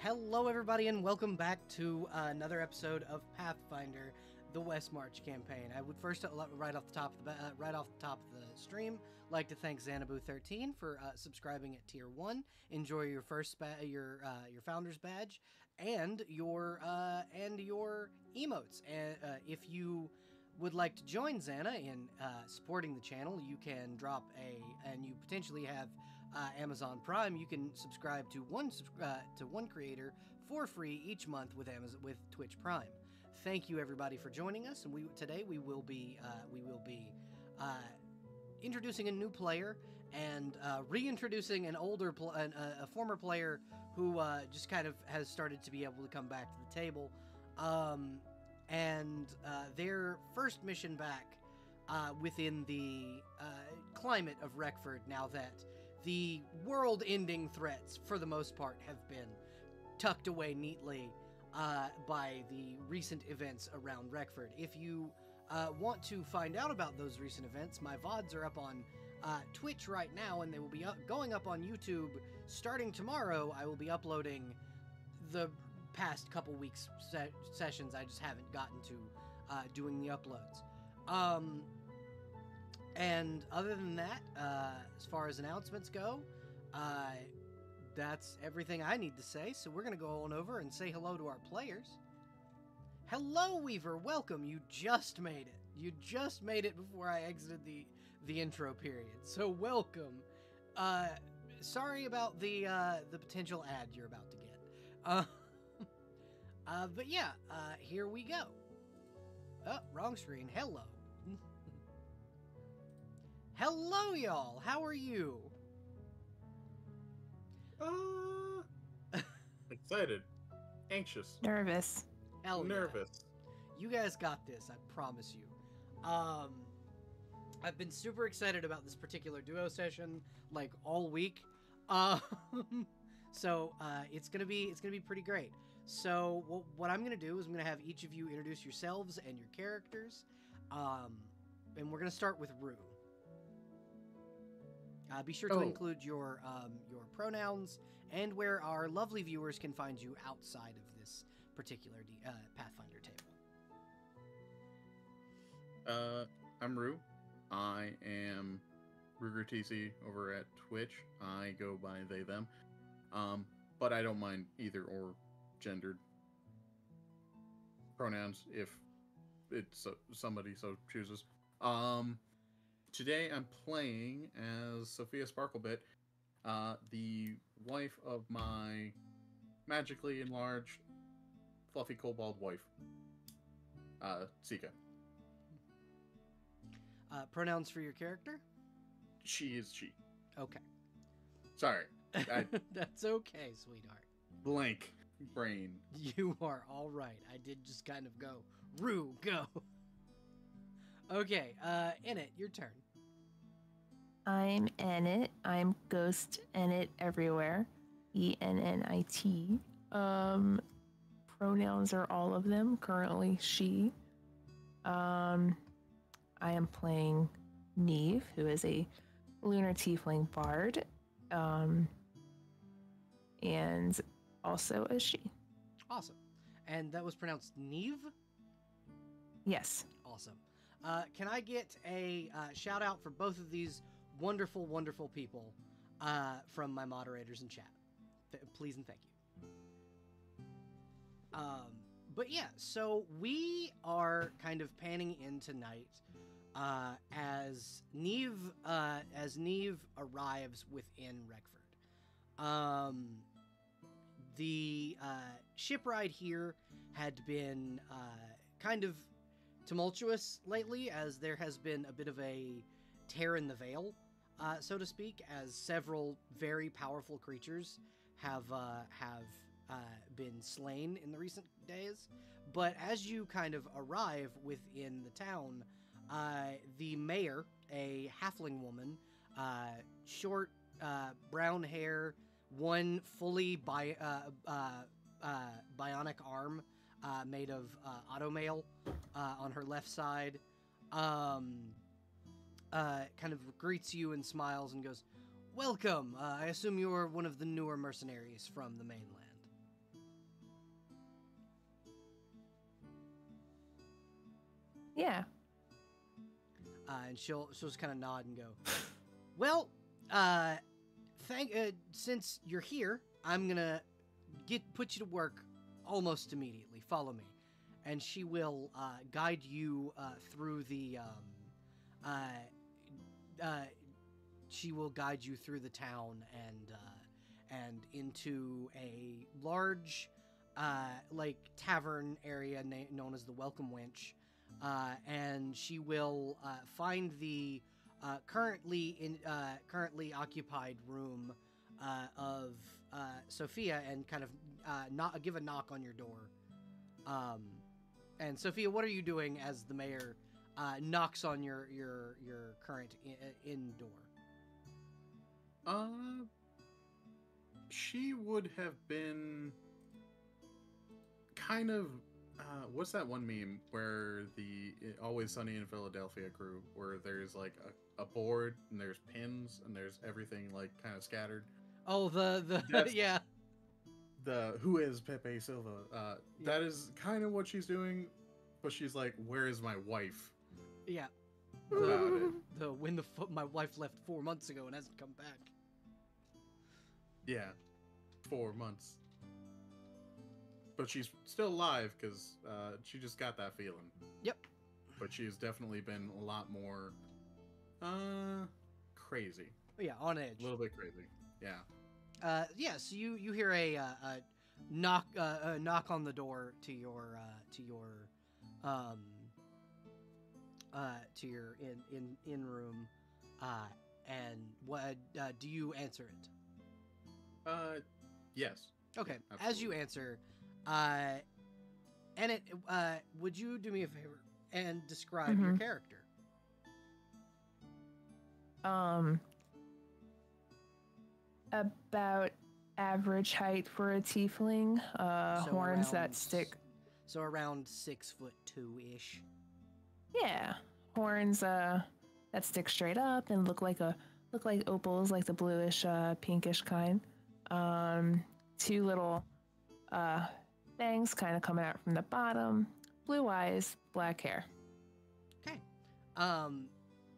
Hello, everybody, and welcome back to another episode of Pathfinder, the Westmarch campaign. I would first, right off the top of the stream, like to thank Xanabu13 for subscribing at Tier 1. Enjoy your first your Founder's Badge and your emotes. And if you would like to join Xana in supporting the channel, you can drop and you potentially have Amazon Prime. You can subscribe to one creator for free each month with Twitch Prime. Thank you everybody for joining us, and today we will be introducing a new player and reintroducing a former player who just kind of has started to be able to come back to the table. And their first mission back within the climate of Wreckford, now that the world-ending threats, for the most part, have been tucked away neatly by the recent events around Wreckford. If you want to find out about those recent events, my VODs are up on Twitch right now, and they will be going up on YouTube starting tomorrow. I will be uploading the past couple weeks sessions. I just haven't gotten to doing the uploads. And other than that, as far as announcements go, that's everything I need to say. So we're going to go on over and say hello to our players. Hello, Weaver. Welcome. You just made it. You just made it before I exited the intro period. So welcome. Sorry about the potential ad you're about to get. But yeah, here we go. Oh, wrong screen. Hello. Hello, y'all. How are you? Excited. Anxious. Nervous. Hell Nervous. Yeah. You guys got this, I promise you. I've been super excited about this particular duo session, like, all week. So, it's gonna be pretty great. So, what I'm gonna do is I'm gonna have each of you introduce yourselves and your characters. And we're gonna start with Rue. Be sure to include your pronouns and where our lovely viewers can find you outside of this particular Pathfinder table. I'm Rue. I am RugerTC over at Twitch. I go by they, them. But I don't mind either or gendered pronouns if it's somebody so chooses. Today I'm playing as Sophia Sparklebit, the wife of my magically enlarged fluffy kobold wife, Sika. Pronouns for your character? She is she. Okay. Sorry. That's okay, sweetheart. Blank brain. You are all right. I did just kind of go, Rue, go. Okay, Ennit, your turn. I'm Ennit. I'm Ghost Ennit everywhere. ENNIT. Pronouns are all of them. Currently, she. I am playing Neve, who is a lunar tiefling bard. And also a she. Awesome. And that was pronounced Neve? Yes. Awesome. Can I get a shout out for both of these wonderful, wonderful people from my moderators in chat? Please and thank you. But yeah, so we are kind of panning in tonight as Neve arrives within Wreckford. The ship ride here had been kind of tumultuous lately, as there has been a bit of a tear in the veil, so to speak, as several very powerful creatures have been slain in the recent days. But as you kind of arrive within the town, the mayor, a halfling woman, short brown hair, one fully bionic arm made of automail on her left side, kind of greets you and smiles and goes, "Welcome. I assume you're one of the newer mercenaries from the mainland." Yeah. And she'll just kind of nod and go, well, since you're here, I'm gonna put you to work almost immediately. Follow me, and she will guide you through the she will guide you through the town and into a large like tavern area known as the Welcome Wench, and she will find the currently occupied room of Sophia and kind of give a knock on your door. And Sophia, what are you doing as the mayor knocks on your current inn door? She would have been kind of what's that one meme where the Always Sunny in Philadelphia crew, where there's like a board and there's pins and there's everything like kind of scattered. Oh, the yeah. The who is Pepe Silva? Yeah. That is kind of what she's doing, but she's like, "Where is my wife?" Yeah. My wife left 4 months ago and hasn't come back. Yeah, 4 months. But she's still alive because she just got that feeling. Yep. But she's definitely been a lot more crazy. Yeah, on edge. A little bit crazy. Yeah. Yeah. So you hear a knock on the door to your in room, and what do you answer it? Yes. Okay. Absolutely. As you answer, and would you do me a favor and describe your character? About average height for a tiefling. Horns that stick. So around 6'2" Yeah, horns that stick straight up and look like opals, like the bluish, pinkish kind. 2 little fangs kind of coming out from the bottom. Blue eyes, black hair. Okay.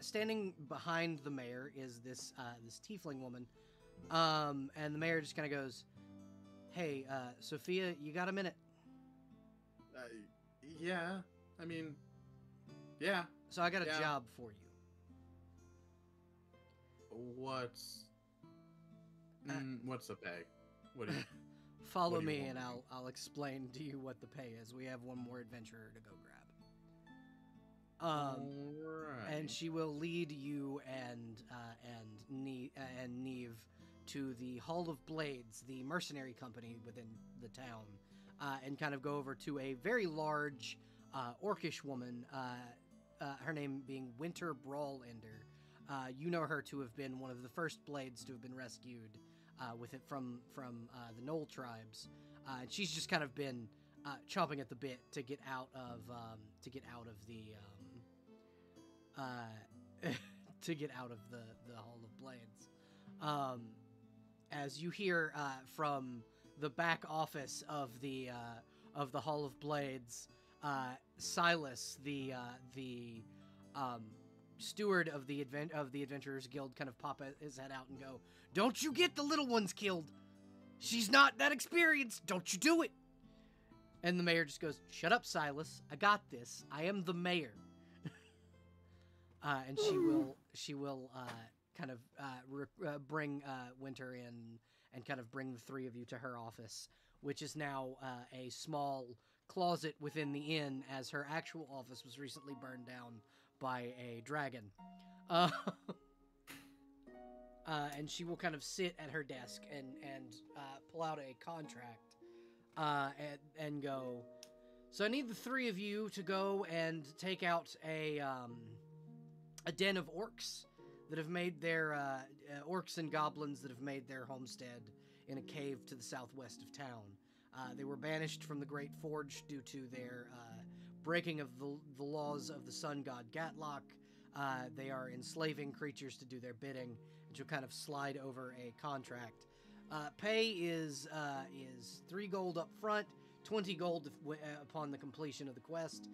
Standing behind the mayor is this tiefling woman. And the mayor just kind of goes, "Hey, Sophia, you got a minute?" Yeah. I mean, yeah. So I got a job for you. What's the pay? What do you Follow me and I'll explain to you what the pay is. We have one more adventurer to go grab. Alright. And she will lead you and Neve to the Hall of Blades, the mercenary company within the town, and kind of go over to a very large orcish woman, her name being Winter Brawlender. You know her to have been one of the first blades to have been rescued with it from the Knoll tribes. And she's just kind of been chomping at the bit to get out of the Hall of Blades. As you hear from the back office of the Hall of Blades, Silas, the steward of the Adventurers Guild, kind of pop his head out and go, "Don't you get the little ones killed. She's not that experienced. Don't you do it." And the mayor just goes, "Shut up, Silas. I got this. I am the mayor." And she will kind of bring Winter in and kind of bring the 3 of you to her office, which is now a small closet within the inn, as her actual office was recently burned down by a dragon. And she will kind of sit at her desk and pull out a contract and go, "So I need the 3 of you to go and take out a den of orcs that have made their orcs and goblins that have made their homestead in a cave to the southwest of town. They were banished from the Great Forge due to their breaking of the laws of the sun god Gatlock. They are enslaving creatures to do their bidding." And you'll kind of slide over a contract. Pay is 3 gold up front, 20 gold upon the completion of the quest,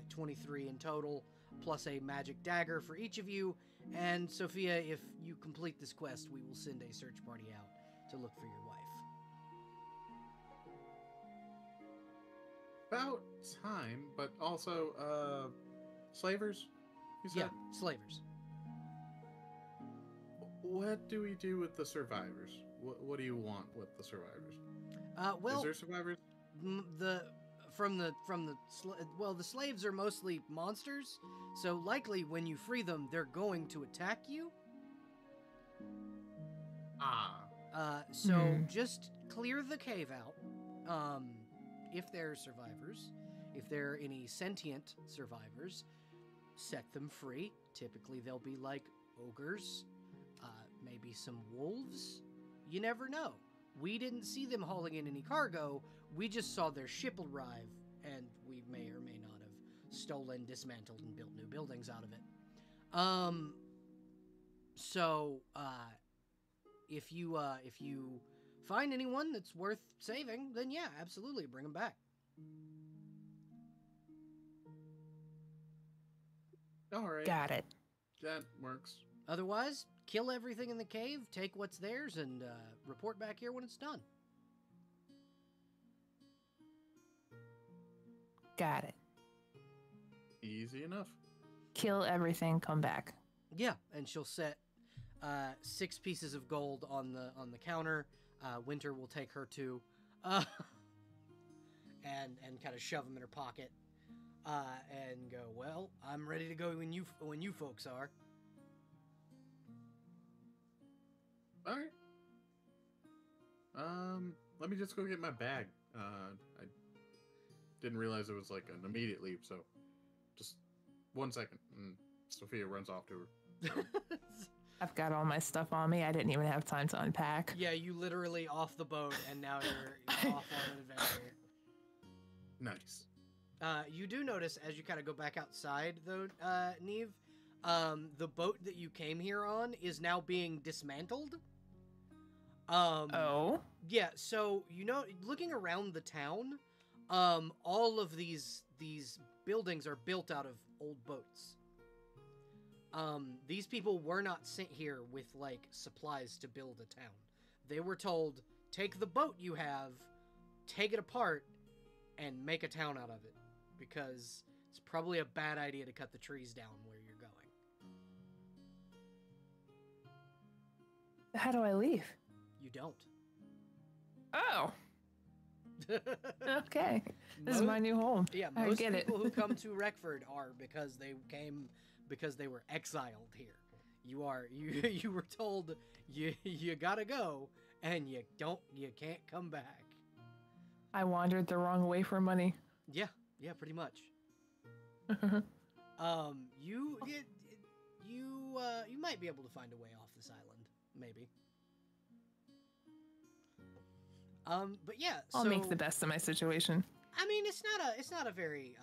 23 in total, plus a magic dagger for each of you. And Sophia, if you complete this quest, we will send a search party out to look for your wife. About time, but also, slavers, you said? Yeah, slavers. What do we do with the survivors? What do you want with the survivors? Well, is there survivors? the slaves are mostly monsters, so likely when you free them, they're going to attack you. So just clear the cave out. If there are survivors, if there are any sentient survivors, set them free. Typically, they'll be like ogres, maybe some wolves. You never know. We didn't see them hauling in any cargo. We just saw their ship arrive, and we may or may not have stolen, dismantled, and built new buildings out of it. If you find anyone that's worth saving, then yeah, absolutely, bring them back. All right. Got it. That works. Otherwise, kill everything in the cave, take what's theirs, and report back here when it's done. Got it. Easy enough. Kill everything, come back. Yeah, and she'll set 6 pieces of gold on the counter. Winter will take her 2, and kind of shove them in her pocket, and go, well, I'm ready to go when you folks are. All right. Let me just go get my bag. I didn't realize it was like an immediate leave, so just 1 second, and Sophia runs off to her. I've got all my stuff on me. I didn't even have time to unpack. Yeah, you literally off the boat, and now you're off on an adventure. Nice. You do notice as you kind of go back outside, though, Neve, the boat that you came here on is now being dismantled. Oh? Yeah, so, looking around the town, all of these buildings are built out of old boats. These people were not sent here with, like, supplies to build a town. They were told, take the boat you have, take it apart, and make a town out of it. Because it's probably a bad idea to cut the trees down where you're going. How do I leave? You don't. Oh. Okay. This is my new home. Yeah, I most get people it. who come to Wreckford are because they were exiled here. You were told you gotta go, and you can't come back. I wandered the wrong way for money. Yeah, pretty much. You might be able to find a way off this island, maybe. But yeah, I'll make the best of my situation. I mean, it's not a very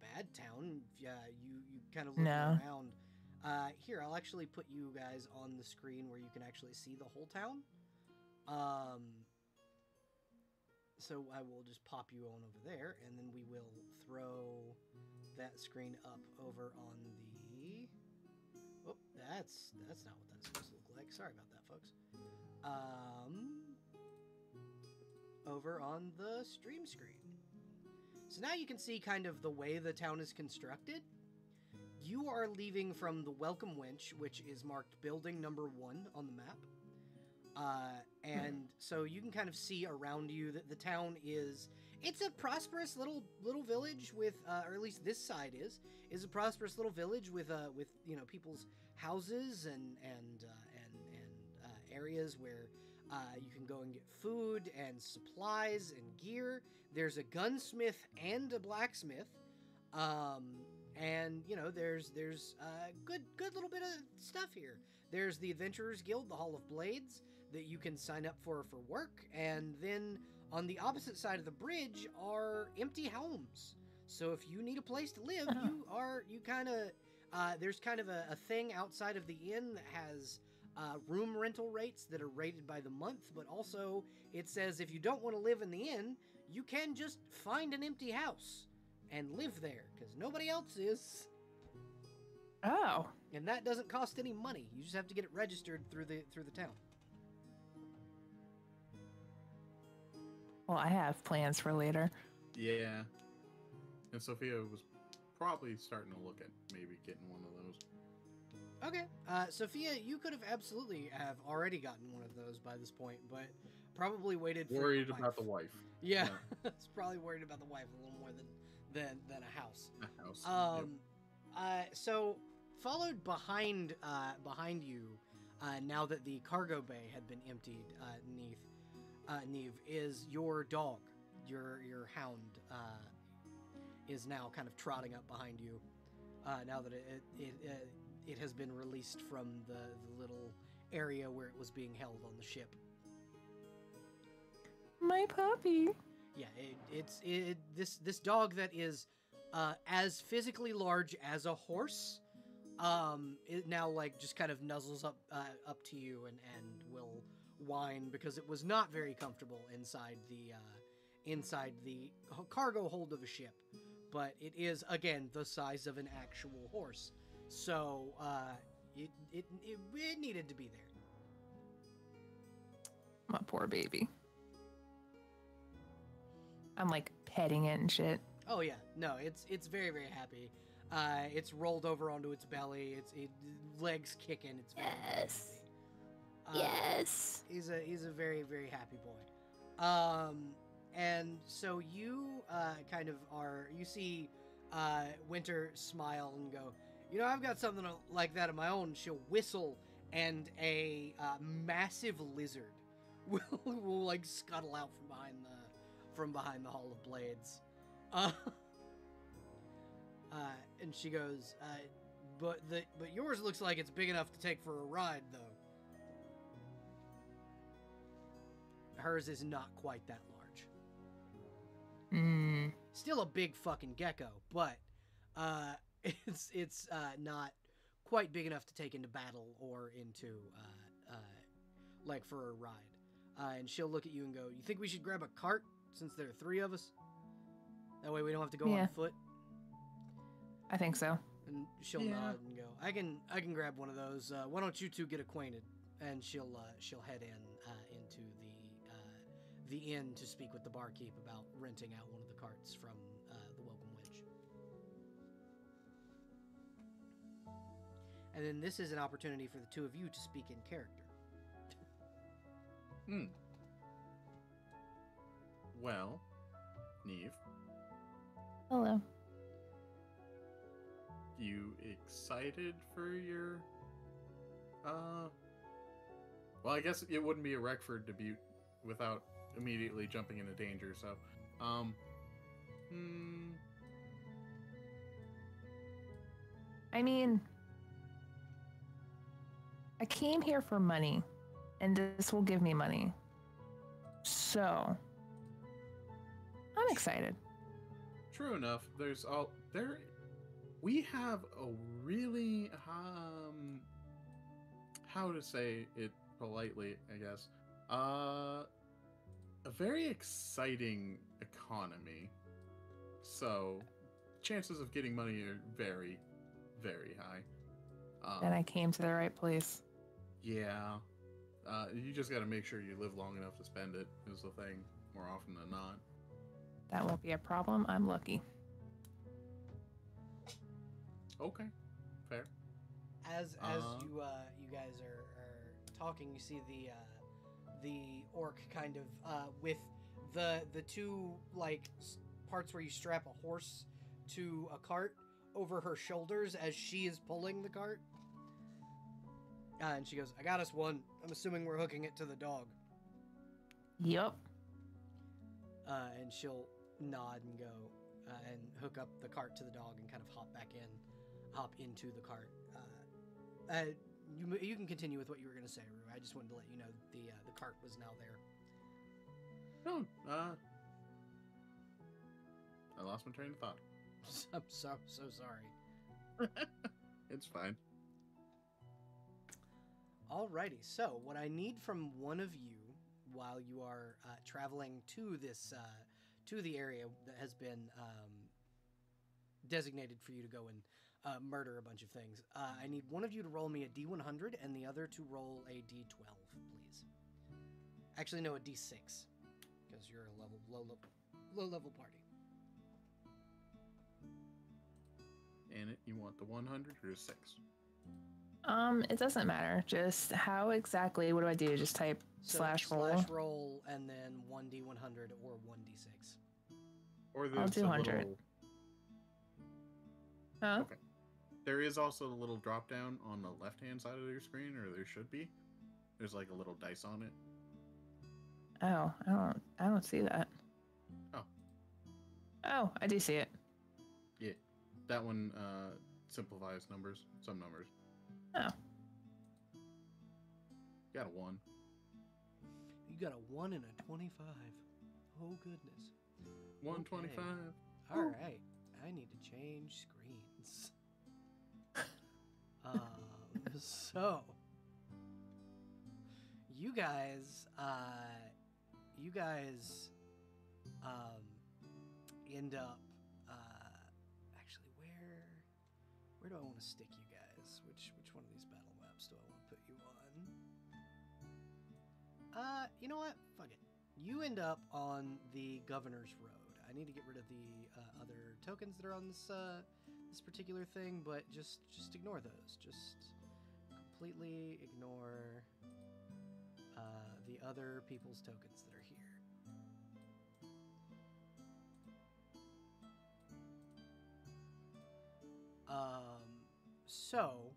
bad town. Yeah, you kind of look around. Here, I'll actually put you guys on the screen where you can actually see the whole town. So I will just pop you on over there, and then we will throw that screen up over on the. Oh, that's not what that's supposed to look like. Sorry about that, folks. Over on the stream screen. So now you can see kind of the way the town is constructed. You are leaving from the Welcome Winch, which is marked building number 1 on the map. And so you can kind of see around you that the town it's a prosperous little village with, or at least this side is a prosperous little village with people's houses and areas where you can go and get food and supplies and gear. There's a gunsmith and a blacksmith. And there's good little bit of stuff here. There's the Adventurers Guild, the Hall of Blades, that you can sign up for work, and then on the opposite side of the bridge are empty homes. So if you need a place to live, there's kind of a thing outside of the inn that has room rental rates that are rated by the month, but also it says if you don't want to live in the inn, you can just find an empty house and live there, because nobody else is. Oh. And that doesn't cost any money. You just have to get it registered through the town. Well, I have plans for later. Yeah. And Sophia was probably starting to look at maybe getting one of those. Okay. Sophia, you could have absolutely have already gotten one of those by this point, but probably waited for Worried your wife. about the wife. Yeah. It's probably worried about the wife a little more than a house. A house. So followed behind you, now that the cargo bay had been emptied, Neve, is your dog. Your hound is now kind of trotting up behind you. Now that it has been released from the little area where it was being held on the ship. My puppy. Yeah, this dog that is as physically large as a horse. It now like just kind of nuzzles up to you and will whine because it was not very comfortable inside the cargo hold of a ship, but it is again the size of an actual horse, so it needed to be there. My poor baby. I'm like petting it and shit. Oh yeah, no, it's very, very happy. It's rolled over onto its belly. Its legs kicking. It's very Yes. happy. Yes. He's a very, very happy boy. And so you kind of you see Winter smile and go, you know, I've got something like that of my own. She'll whistle, and a massive lizard will like scuttle out from behind the Hall of Blades. And she goes, but yours looks like it's big enough to take for a ride, though. Hers is not quite that large. Still a big fucking gecko, but it's not quite big enough to take into battle or into like for a ride. And she'll look at you and go, "You think we should grab a cart since there are 3 of us? That way we don't have to go on foot." I think so. And she'll nod and go, "I can grab one of those. Why don't you two get acquainted?" And she'll head into the inn to speak with the barkeep about renting out one of the carts from the Welcome Witch. And then this is an opportunity for the two of you to speak in character. Well, Neve. Hello. You excited for your well, I guess it wouldn't be a Wreckford debut without immediately jumping into danger, so I mean, I came here for money, and this will give me money. So, I'm excited. True enough. We have a really how to say it politely, I guess. A very exciting economy. So, chances of getting money are very, very high. And I came to the right place. Yeah. You just got to make sure you live long enough to spend it, is the thing, more often than not. That won't be a problem. I'm lucky. Okay. Fair. As you guys are talking, you see the orc kind of with the two like parts where you strap a horse to a cart over her shoulders as she is pulling the cart. And she goes, "I got us one. I'm assuming we're hooking it to the dog." Yup. And she'll nod and go and hook up the cart to the dog and kind of hop into the cart. You can continue with what you were going to say, Rue. I just wanted to let you know the cart was now there. No, I lost my train of thought. I'm so sorry. It's fine. Alrighty, so what I need from one of you while you are traveling to to the area that has been designated for you to go and murder a bunch of things. I need one of you to roll me a D100 and the other to roll a D12, please. Actually, no, a D6, because you're a low level party. And you want the 100 or 6? It doesn't matter. Just how exactly? What do I do? Just type slash roll. Slash roll and then 1D100 or 1D6. Or I'll do 100. little... Huh? Okay. There is also a little drop down on the left-hand side of your screen, or there should be. There's like a little dice on it. Oh, I don't see that. Oh. Oh, I do see it. Yeah. That one simplifies some numbers. Oh. You got a 1. You got a 1 and a 25. Oh, goodness. 125. Okay. All right. I need to change screens. So you guys end up actually where do I want to stick you guys? Which one of these battle maps do I want to put you on? You know what? Fuck it. You end up on the Governor's Road. I need to get rid of the other tokens that are on this this particular thing, but just ignore those. Just completely ignore the other people's tokens that are here. So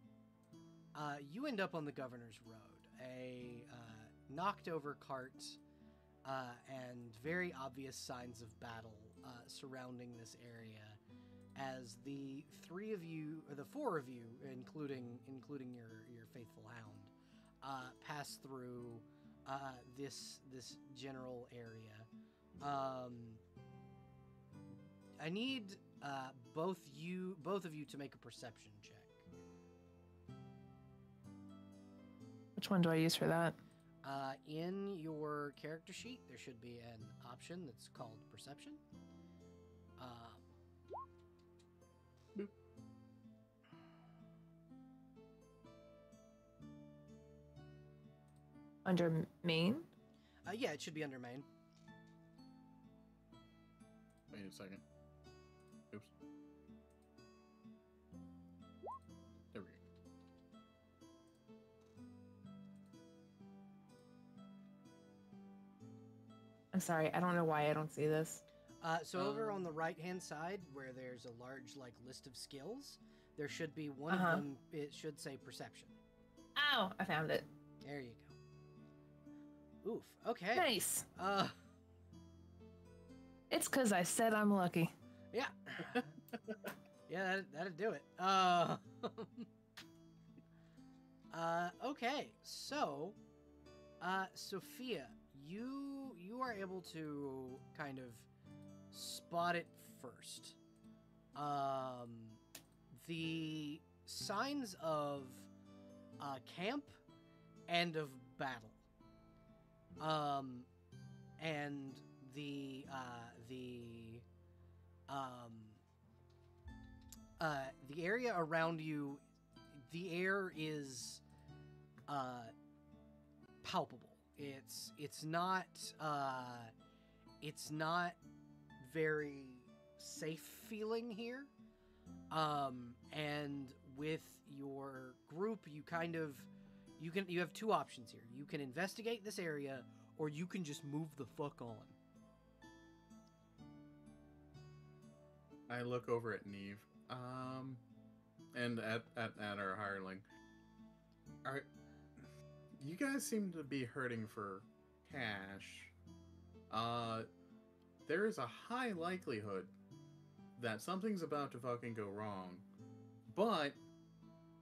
you end up on the Governor's Road, a knocked over cart and very obvious signs of battle surrounding this area, as the three of you, or the four of you, including your faithful hound, pass through this general area. I need both of you to make a perception check. Which one do I use for that? In your character sheet, there should be an option that's called perception. Boop. Under main? Yeah, it should be under main. Wait a second. Oops. There we go. I'm sorry, I don't know why I don't see this. So over on the right-hand side, where there's a large list of skills, there should be one of them. It should say perception. Oh, I found it. There you go. Oof. Okay. Nice. It's because I said I'm lucky. Yeah. Yeah, that'd do it. Okay. So, Sophia, you are able to kind of spot it first. The signs of camp and of battle. And the area around you, the air is palpable. It's not very safe feeling here. And with your group, you have two options here. You can investigate this area, or you can just move the fuck on. I look over at Neve, and at our hireling. You guys seem to be hurting for cash. There is a high likelihood that something's about to fucking go wrong. But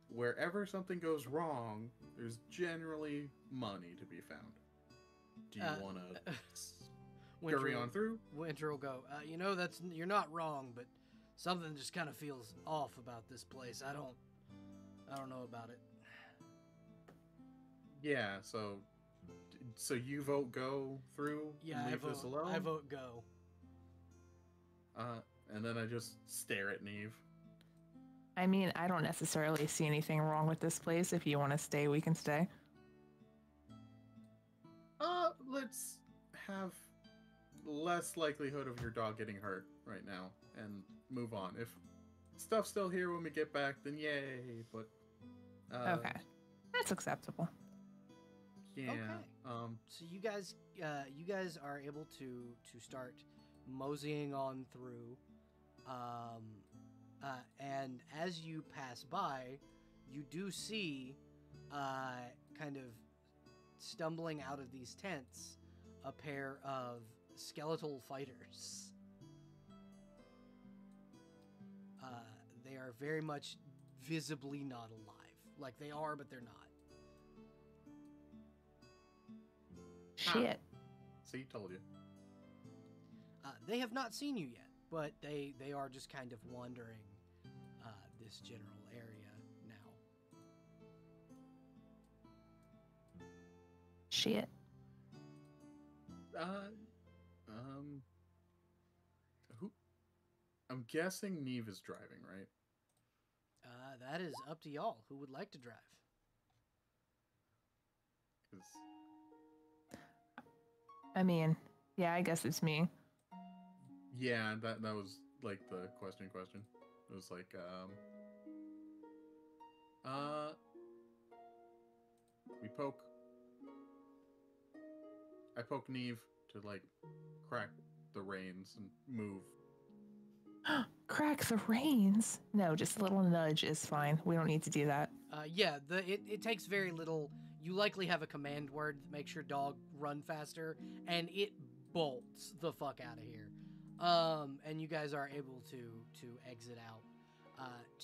wherever something goes wrong, there's generally money to be found. Do you want to scurry on through? Winter will go, you're not wrong, but something just kind of feels off about this place. I don't know about it. Yeah, so you vote go through? Yeah, and leave this alone? I vote go. And then I just stare at Neve. I mean, I don't necessarily see anything wrong with this place. If you want to stay, we can stay. Let's have less likelihood of your dog getting hurt right now and move on. If stuff's still here when we get back, then yay, but Okay. That's acceptable. yeah. Okay. So you guys are able to start moseying on through, and as you pass by, you do see, kind of stumbling out of these tents, a pair of skeletal fighters. They are very much visibly not alive. Like they are, but they're not. Shit. See, told you. They have not seen you yet, but they are just kind of wandering this general area now. Shit. Who? I'm guessing Neve is driving, right? That is up to y'all. Who would like to drive? 'Cause I mean, yeah, I guess it's me. yeah, that was like the question. It was like, I poke Neve to like crack the reins and move. Crack the reins? No, just a little nudge is fine. We don't need to do that. Yeah, it takes very little. You likely have a command word that makes your dog run faster, and it bolts the fuck out of here. And you guys are able to exit out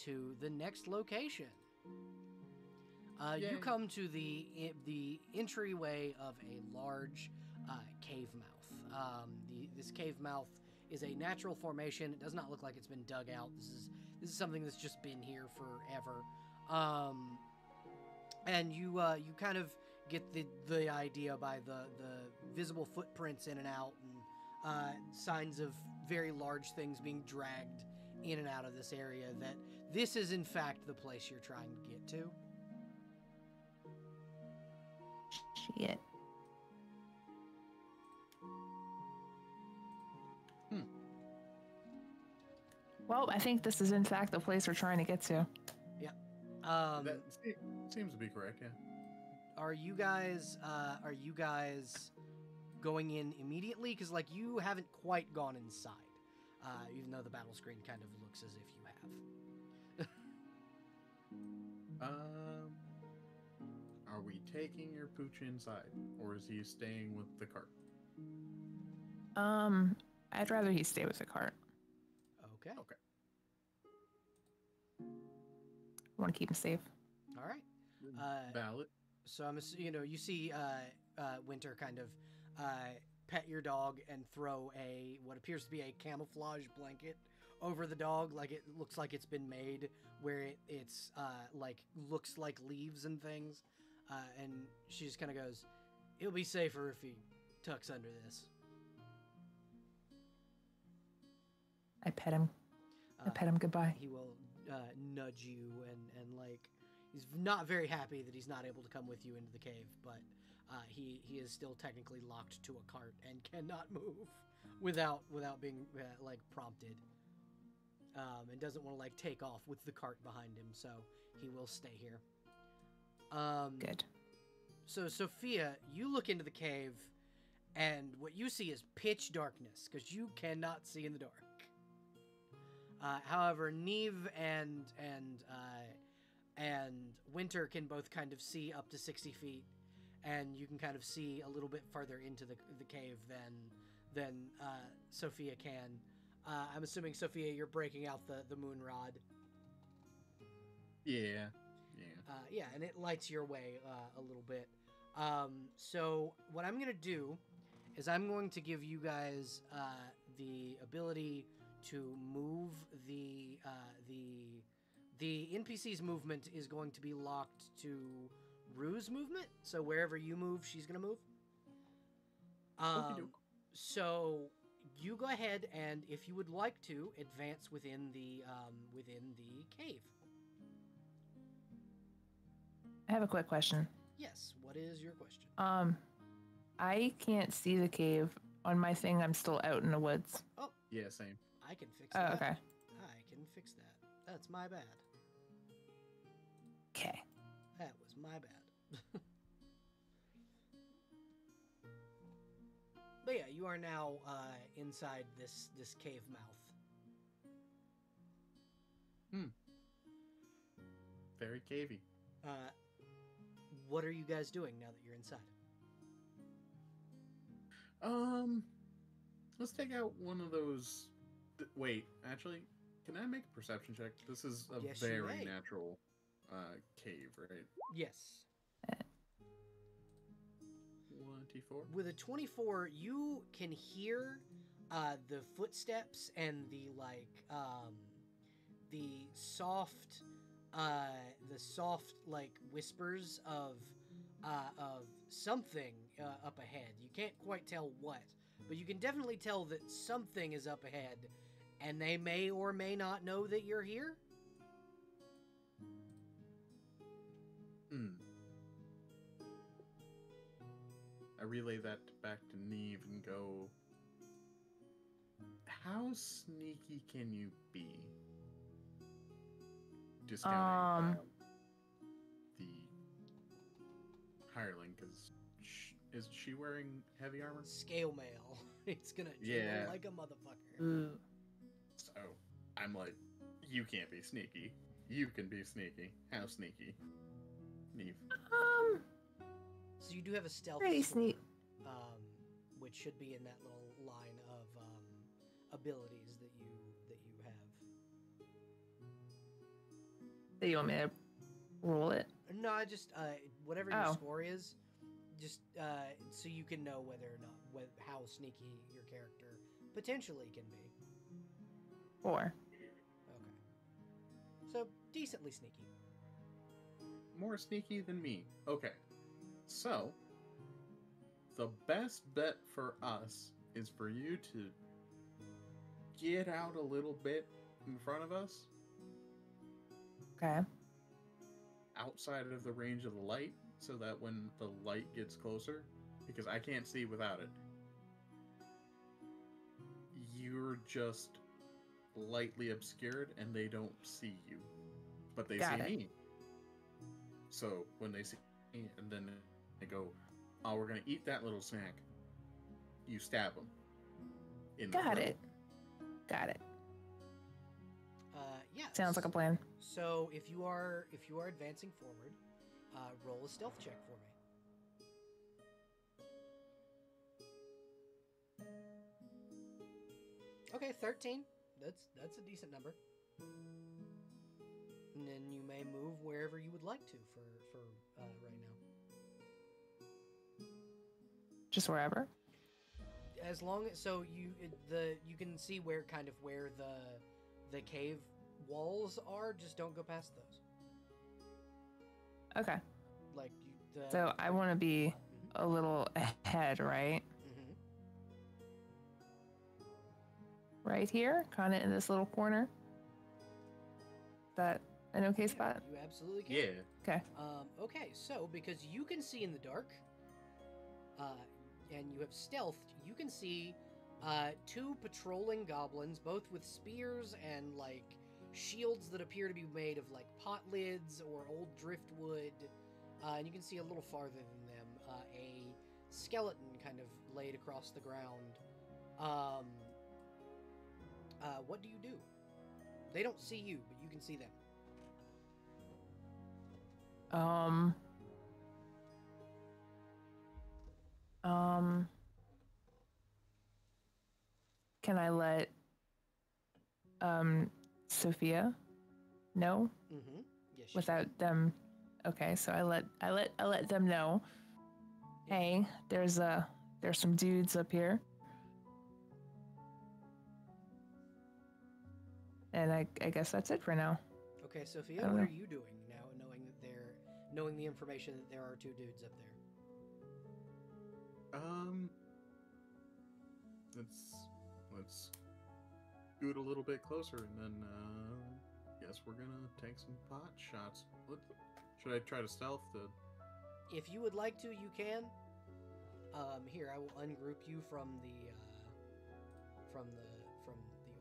to the next location. You Yay. come to the entryway of a large cave mouth. This cave mouth is a natural formation. It does not look like it's been dug out. This is something that's just been here forever. And you kind of get the idea by the visible footprints in and out, and signs of very large things being dragged in and out of this area, that this is in fact the place you're trying to get to. Shit. Well, I think this is in fact the place we're trying to get to. That seems to be correct, yeah. Are you guys going in immediately? Because like you haven't quite gone inside, even though the battle screen kind of looks as if you have. Are we taking your pooch inside, or is he staying with the cart? I'd rather he stay with the cart. Okay. I want to keep him safe. All right. Valid. So you see Winter kind of pet your dog and throw what appears to be a camouflage blanket over the dog, like it looks like it's been made, where it's like looks like leaves and things, and she just kind of goes, "It'll be safer if he tucks under this." I pet him. I pet him goodbye. He will nudge you and like he's not very happy that he's not able to come with you into the cave, but he is still technically locked to a cart and cannot move without being like prompted, and doesn't want to like take off with the cart behind him, so he will stay here. Good. So Sophia, you look into the cave, and what you see is pitch darkness because you cannot see in the dark. However, Neve and Winter can both kind of see up to 60 feet, and you can kind of see a little bit farther into the cave than Sophia can. I'm assuming, Sophia, you're breaking out the moon rod. Yeah. Yeah, and it lights your way a little bit. So what I'm going to do is I'm going to give you guys the ability to move the NPC's movement is going to be locked to Rue's movement. So wherever you move, she's gonna move. So you go ahead and, if you would like to, advance within the cave. I have a quick question. Yes. What is your question? I can't see the cave on my thing. I'm still out in the woods. Oh, Yeah, same. I can fix Oh, that. okay. I can fix that. That's my bad. Okay. That was my bad. But yeah, you are now inside this cave mouth. Very cavey. What are you guys doing now that you're inside? Let's take out one of those. Wait, actually, can I make a perception check? This is a Yes, you very may. natural cave, right? Yes. 24. With a 24, you can hear the footsteps and the soft like whispers of something up ahead. You can't quite tell what, but you can definitely tell that something is up ahead, and they may or may not know that you're here. I relay that back to Neve and go, how sneaky can you be? Discounting the hireling, because is she wearing heavy armor? Scale mail. It's gonna jingle like a motherfucker. Ooh. So I'm like, you can't be sneaky. You can be sneaky. How sneaky? Neve. So you do have a stealth Pretty score, sneak. Which should be in that little line of abilities that you have. Do you want me to roll it? No, I just whatever your Oh. score is, just so you can know whether or not how sneaky your character potentially can be. 4. Okay, so decently sneaky. More sneaky than me. Okay. So, the best bet for us is for you to get out a little bit in front of us, Okay. outside of the range of the light, so that when the light gets closer, because I can't see without it, you're just lightly obscured and they don't see you. But they Got see it. me. So when they see me and then they go, oh, we're going to eat that little snack, you stab them. Got it. Got it. Yeah. Sounds like a plan. So if you are advancing forward, roll a stealth check for me. Okay, 13. That's a decent number. And then you may move wherever you would like to for right now. Just wherever? As long as you can see where the cave walls are. Just don't go past those. Okay. Like So I want to be a little ahead, right? Mm-hmm. Right here? Kind of in this little corner? Is that an okay spot? You absolutely can. Yeah. Okay. Okay, so because you can see in the dark, and you have stealth, you can see 2 patrolling goblins, both with spears and like shields that appear to be made of like pot lids or old driftwood. And you can see a little farther than them a skeleton kind of laid across the ground. What do you do? They don't see you, but you can see them. Can I let Sophia know Mm-hmm. Yes. without them? Okay, so I let them know. Hey, there's some dudes up here. And I guess that's it for now. Okay, Sophia, I don't what know. are you doing now, knowing the information that there are 2 dudes up there? It's let's scoot a little bit closer, and then guess we're gonna take some pot shots. Should I try to stealth the? If you would like to, you can. Here, I will ungroup you from the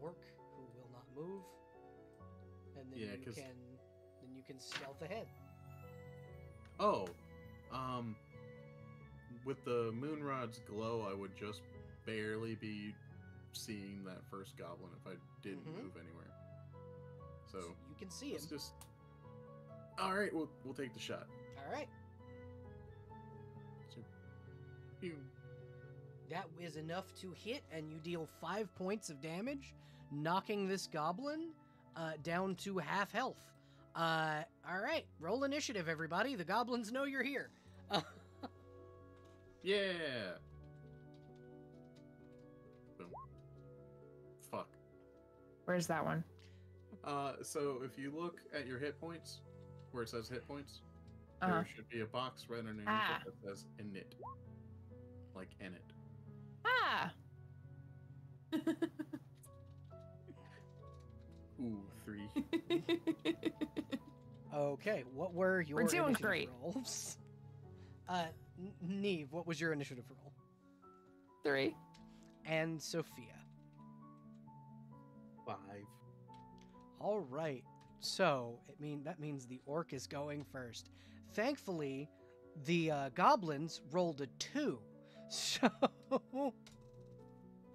orc who will not move, and then you can stealth ahead. Oh, with the moonrod's glow, I would just barely be seeing that first goblin if I didn't move anywhere. So you can see him. Just all right. We'll take the shot. All right. So, pew. That is enough to hit, and you deal 5 points of damage, knocking this goblin down to half health. All right, roll initiative, everybody. The goblins know you're here. Yeah. Boom. Fuck. Where's that one? So if you look at your hit points, where it says hit points, there should be a box right underneath it that says init. Like in it. Ah! Ooh, 3. Okay, what were your We're doing initiative great. rolls? Neve, what was your initiative roll? 3. And Sophia. 5. All right. So that means the orc is going first. Thankfully, the goblins rolled a 2. So,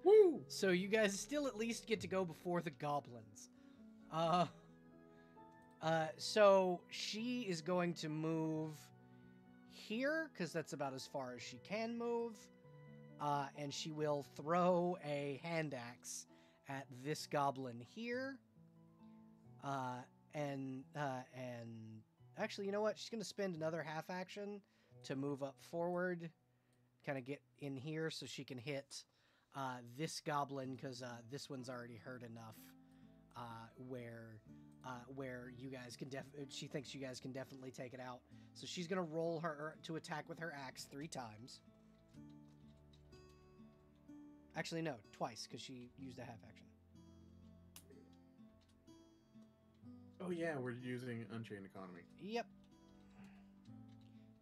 Woo! so you guys still at least get to go before the goblins. So she is going to move here because that's about as far as she can move. And she will throw a hand axe at this goblin here. And actually, you know what? She's going to spend another half action to move up forward, kind of get in here so she can hit this goblin because this one's already hurt enough where you guys can she thinks you guys can definitely take it out. So she's going to roll her to attack with her axe 3 times. Actually, no, twice because she used a half action. Oh yeah, we're using Unchained Economy. Yep.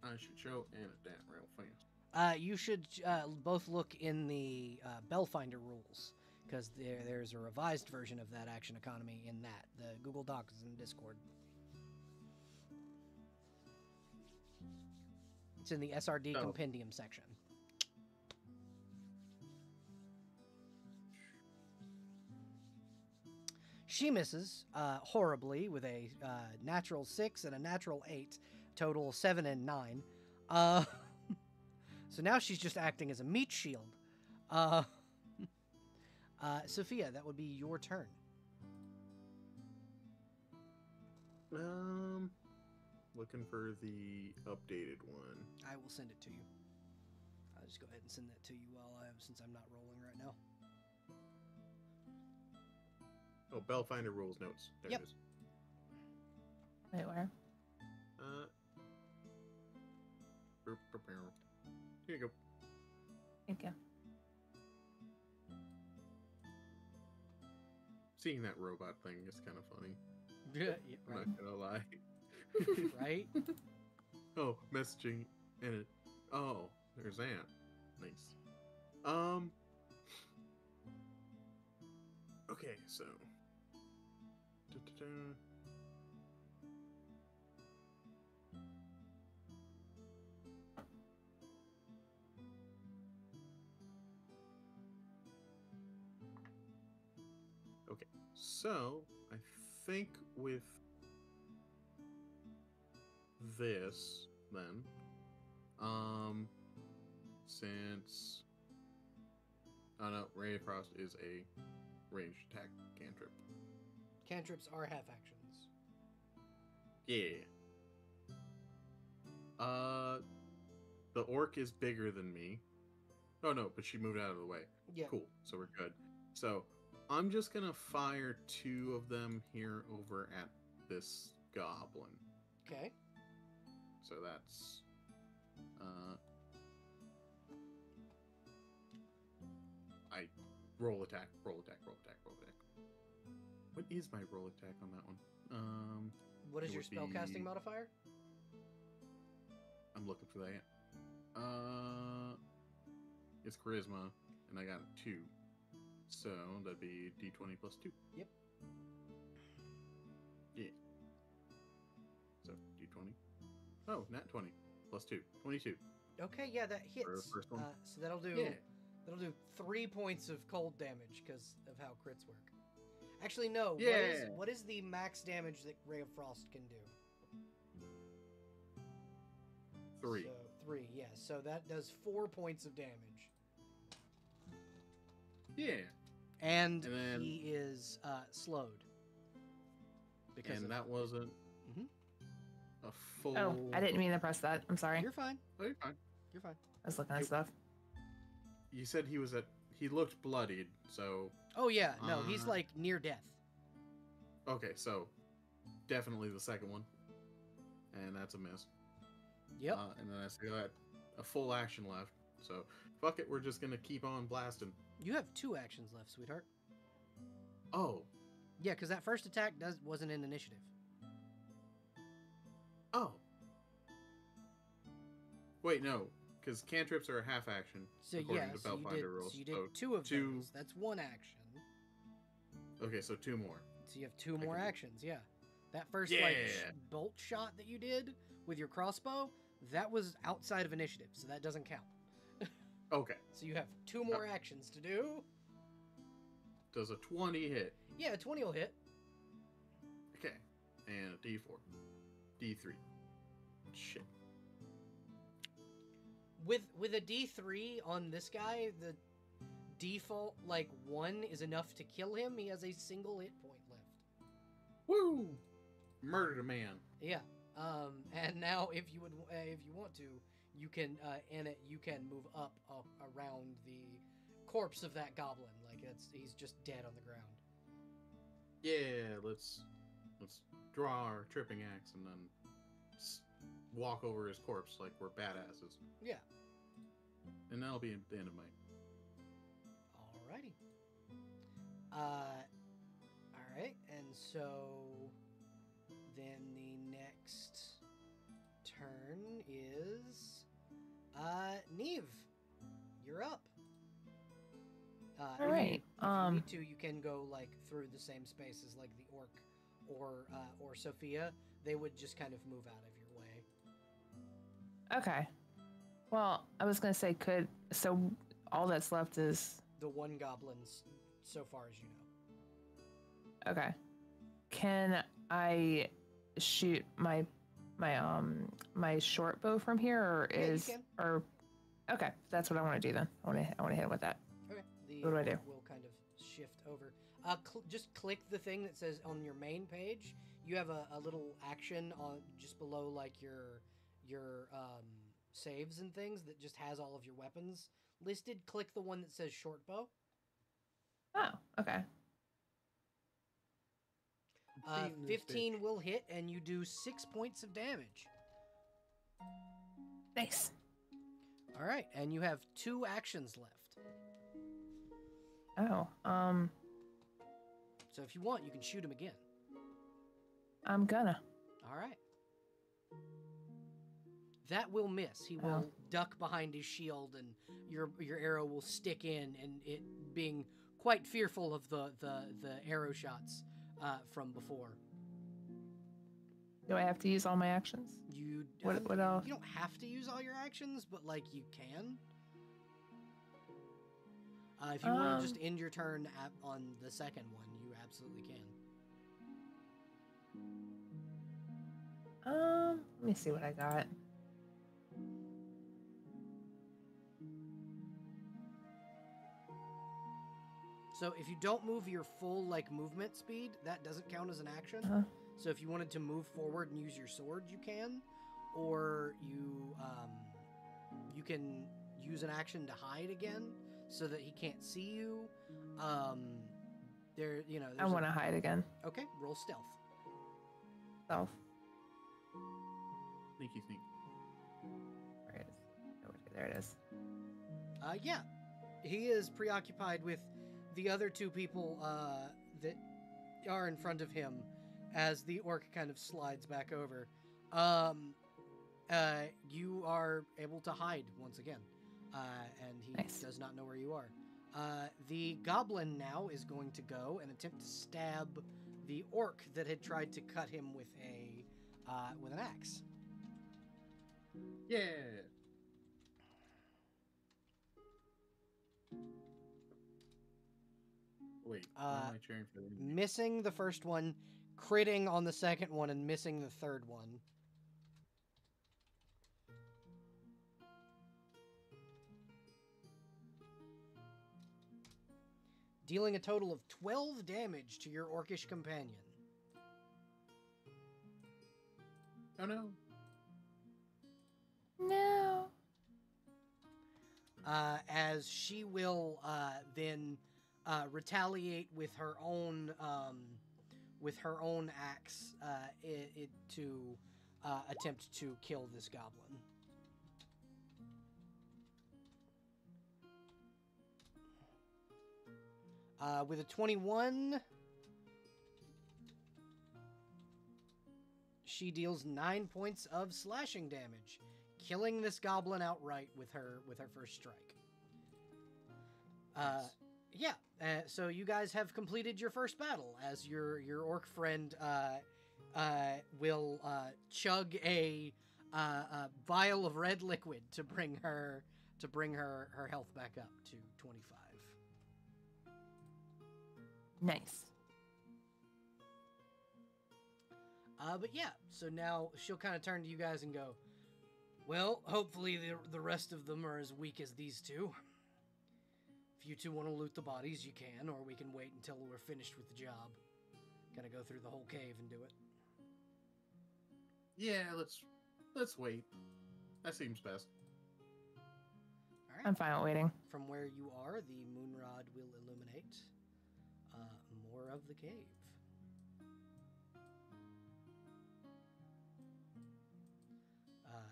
I should show Anna that real fast. You should both look in the Pathfinder rules, because there's a revised version of that action economy in that. The Google Docs is in Discord. It's in the SRD compendium section. She misses horribly with a natural 6 and a natural 8, total 7 and 9. So now she's just acting as a meat shield. Sophia, that would be your turn. Looking for the updated one. I will send it to you. I'll just go ahead and send that to you since I'm not rolling right now. Oh, Pathfinder rules notes. There Yep. it is. Wait, where? Here you go. Thank you. Seeing that robot thing is kind of funny. Yeah, I'm right. not gonna lie. Right? Oh, messaging in it. Oh, there's Ant. Nice. Okay, so. Da-da-da. Okay, so I think with this, then, since, oh no, Ray of Frost is a ranged attack cantrip. Cantrips are half actions. Yeah. The orc is bigger than me. Oh no, but she moved out of the way. Yeah. Cool, so we're good. So, I'm just gonna fire 2 of them here over at this goblin. Okay. So that's I Roll attack. Roll attack. Roll attack. Roll attack. What is my roll attack on that one? What is it your would be- spellcasting modifier? I'm looking for that. It's charisma, and I got a 2. So that'd be D20 plus 2. Yep. Yeah. So D20. Oh, nat 20 plus 2. 22. Okay, yeah, that hits. For the first one. So that'll do. Yeah. That'll do 3 points of cold damage because of how crits work. Actually, no. Yeah. What is the max damage that Ray of Frost can do? 3. So 3, yeah. So that does 4 points of damage. Yeah. And then- he is slowed. Because And of, that wasn't Mhm. a full. Oh, I didn't mean to press that. I'm sorry. You're fine. Oh, you're fine. You're fine. I was looking at stuff. You said he was at. He looked bloodied, so. Oh yeah, no, he's Uh, like near death. Okay, so definitely the second one, and that's a miss. Yep. And then I still got a full action left, so fuck it, we're just gonna keep on blasting. You have 2 actions left, sweetheart. Oh, Yeah, because that first attack wasn't in initiative. oh. Wait, no, because cantrips are a half action. So according yeah, to so Pathfinder rules. you did So 2 of two- those. That's 1 action. Okay, so 2 more. So you have 2 I more can do- actions. Yeah, that first Yeah. bolt shot that you did with your crossbow, that was outside of initiative, so that doesn't count. Okay, So you have 2 more actions to do. does a 20 hit? Yeah, 20 will hit. Okay, and a D4, D3. Shit. With a D3 on this guy, the default 1 is enough to kill him. He has a single hit point left. Woo! Murdered a man. Yeah. And now if you want to, you can you can move up around the corpse of that goblin. He's just dead on the ground. Yeah, let's draw our tripping axe and then walk over his corpse like we're badasses. Yeah. And that'll be the end of my. Alrighty. All right, and so then the next turn is Neve. You're up. All right. If you need to, you can go through the same spaces like the orc or Sophia. They would just kind of move out of your way. Okay. Well, I was gonna say, so all that's left is The 1 goblin's so far as you know. okay. Can I shoot my short bow from here, or Yeah, you is can. or okay? That's what I want to do then. I want to hit with that. Okay. What do I do? We'll kind of shift over. Just click the thing that says on your main page. You have a little action on just below your saves and things that just has all of your weapons listed. Click the one that says short bow. Oh, okay. 15 will hit, and you do 6 points of damage. Nice. All right, and you have 2 actions left. Oh, So if you want, you can shoot him again. I'm gonna. All right. That will miss. He will duck behind his shield, and your arrow will stick in, and it being quite fearful of the arrow shots from before. Do I have to use all my actions? You What else? You don't have to use all your actions, but you can. If you want to just end your turn on the second one, you absolutely can. Let me see what I got. So if you don't move your full movement speed, that doesn't count as an action. Uh-huh. So if you wanted to move forward and use your sword, you can, or you can use an action to hide again so that he can't see you. I want to hide again. Okay, roll stealth. Self. Sneaky sneak. Where it is. There it is. Yeah, he is preoccupied with the other two people that are in front of him, as the orc kind of slides back over, you are able to hide once again, and he Nice. does not know where you are. The goblin now is going to go and attempt to stab the orc that had tried to cut him with an axe. Yeah. Wait, why am I cheering for the Missing the first one, critting on the second one, and missing the third one. Dealing a total of 12 damage to your orcish companion. Oh no. No. As she will then retaliate with her own axe to attempt to kill this goblin. With a 21, she deals 9 points of slashing damage, killing this goblin outright with her first strike. Yeah. So you guys have completed your first battle, as your orc friend will chug a vial of red liquid to bring her health back up to 25. Nice. But yeah, so now she'll kind of turn to you guys and go, well, hopefully the rest of them are as weak as these two. If you two want to loot the bodies, you can, or we can wait until we're finished with the job. Gotta go through the whole cave and do it. Yeah, let's wait. That seems best. All right. I'm fine with waiting. From where you are, the moonrod will illuminate more of the cave.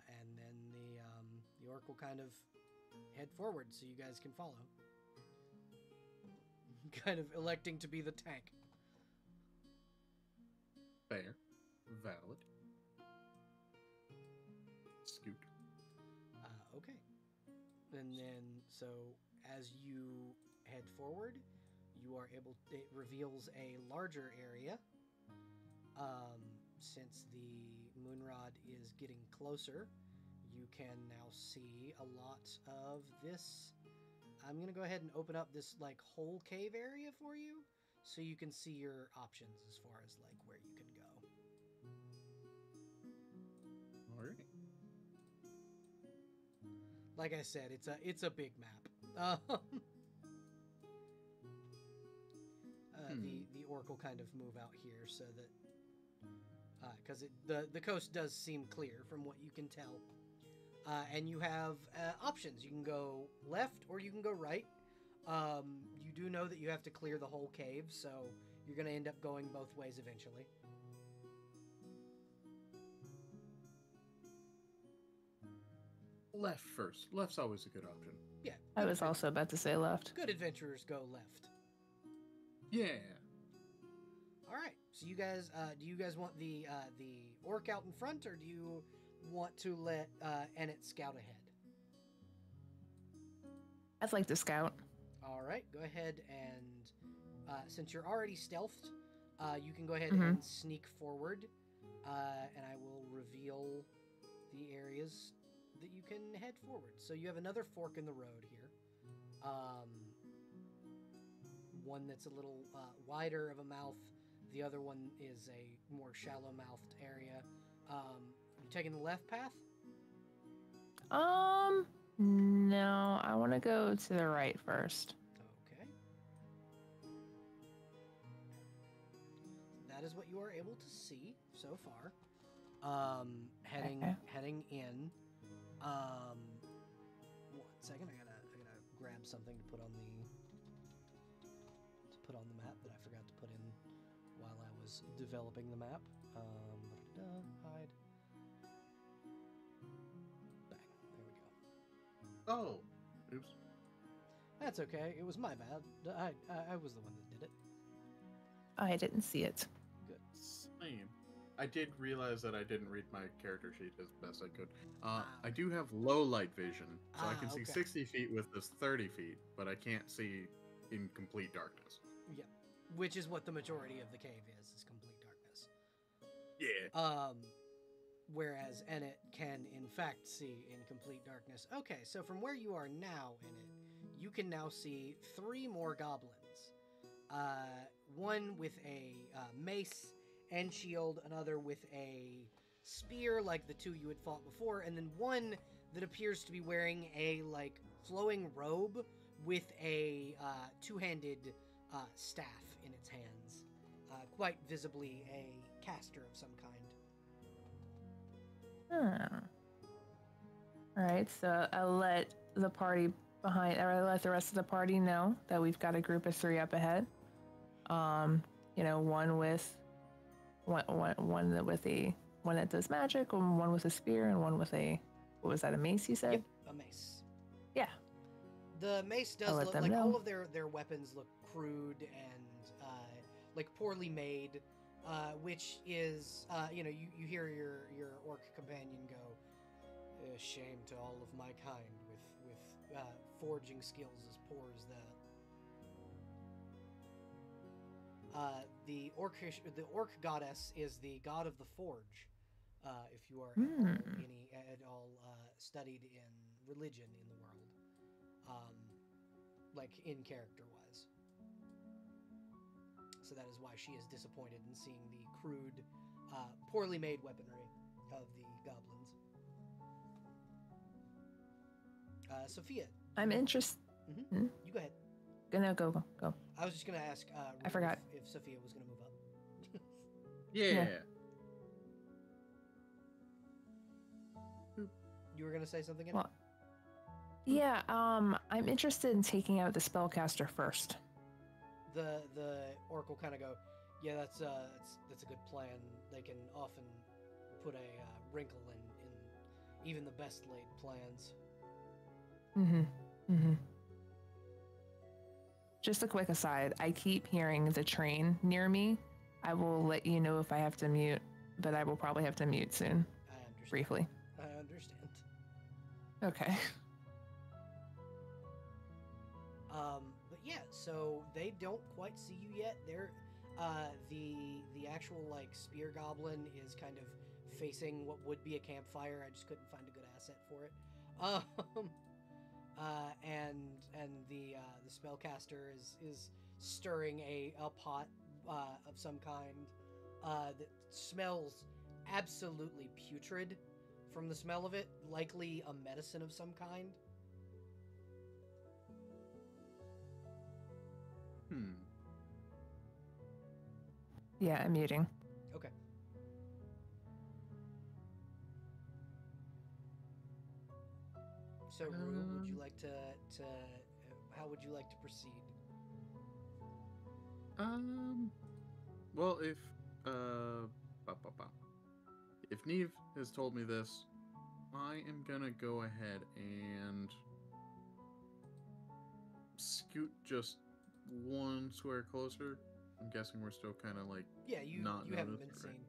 And then the orc will kind of head forward so you guys can follow. Kind of electing to be the tank. Fair. Valid. Scoot. Okay. And then, so as you head forward, you are able. It reveals a larger area. Since the moonrod is getting closer, you can now see a lot of this. I'm gonna go ahead and open up this like whole cave area for you, so you can see your options as far as like where you can go. All right. Like I said, it's a big map. The orc will kind of move out here so that because the coast does seem clear from what you can tell. And you have options. You can go left or you can go right. You do know that you have to clear the whole cave, so you're going to end up going both ways eventually. Left first. Left's always a good option. Yeah. I was also about to say left. Good adventurers go left. Yeah. All right. So you guys, do you guys want the orc out in front, or do you want to let Ennett scout ahead? I'd like to scout. All right. Go ahead and since you're already stealthed, you can go ahead Mhm. and sneak forward, and I will reveal the areas that you can head forward. So you have another fork in the road here. One that's a little wider of a mouth. The other one is a more shallow-mouthed area. You taking the left path? No, I want to go to the right first. Okay. That is what you are able to see so far. Heading in. 1 second, I gotta grab something to put on the map that I forgot to put in while I was developing the map. Hide. Bang. There we go. Oh. Oops. That's okay. It was my bad. I was the one that did it. I didn't see it. Good. Same. I did realize that I didn't read my character sheet as best I could. Ah, I do have low light vision, so I can see okay. 60 feet with this 30 feet, but I can't see in complete darkness. Yeah. Which is what the majority of the cave is complete darkness. Yeah. Whereas Ennet can in fact see in complete darkness. Okay, so from where you are now, Ennet, you can now see 3 more goblins. One with a mace and shield, another with a spear like the 2 you had fought before, and then one that appears to be wearing a like flowing robe with a 2-handed staff in its hands. Quite visibly a caster of some kind. All right, so I'll let the party behind, or I'll let the rest of the party know that we've got a group of 3 up ahead. One that does magic, one with a spear, and one with a, what was that, a mace you said? Yep, a mace. Yeah. The mace does look like all of their weapons look crude and like poorly made, which is you hear your orc companion go, shame to all of my kind with forging skills as poor as that. The orc goddess is the god of the forge. If you are at all studied in religion in the world, like in character wise. So that is why she is disappointed in seeing the crude, poorly made weaponry of the goblins. Sophia. I'm interested. Mm-hmm. You go ahead. No, go. I was just gonna ask. I forgot if Sophia was gonna move up. Yeah. You were gonna say something? Well, yeah. I'm interested in taking out the spellcaster first. The orc will kind of go, yeah, that's a good plan. They can often put a wrinkle in even the best laid plans. Just a quick aside, I keep hearing the train near me. I will let you know if I have to mute, but I will probably have to mute soon. I understand. Briefly. I understand. Okay. But yeah, so they don't quite see you yet. They're the actual like spear goblin is kind of facing what would be a campfire. I just couldn't find a good asset for it. And the spellcaster is stirring a pot of some kind that smells absolutely putrid from the smell of it, likely a medicine of some kind. Yeah, I'm muting. Okay. So, Rue, would you like to how would you like to proceed? Well, if Neve has told me this, I am gonna go ahead and scoot just one square closer. I'm guessing we're still kind of like you haven't been seen.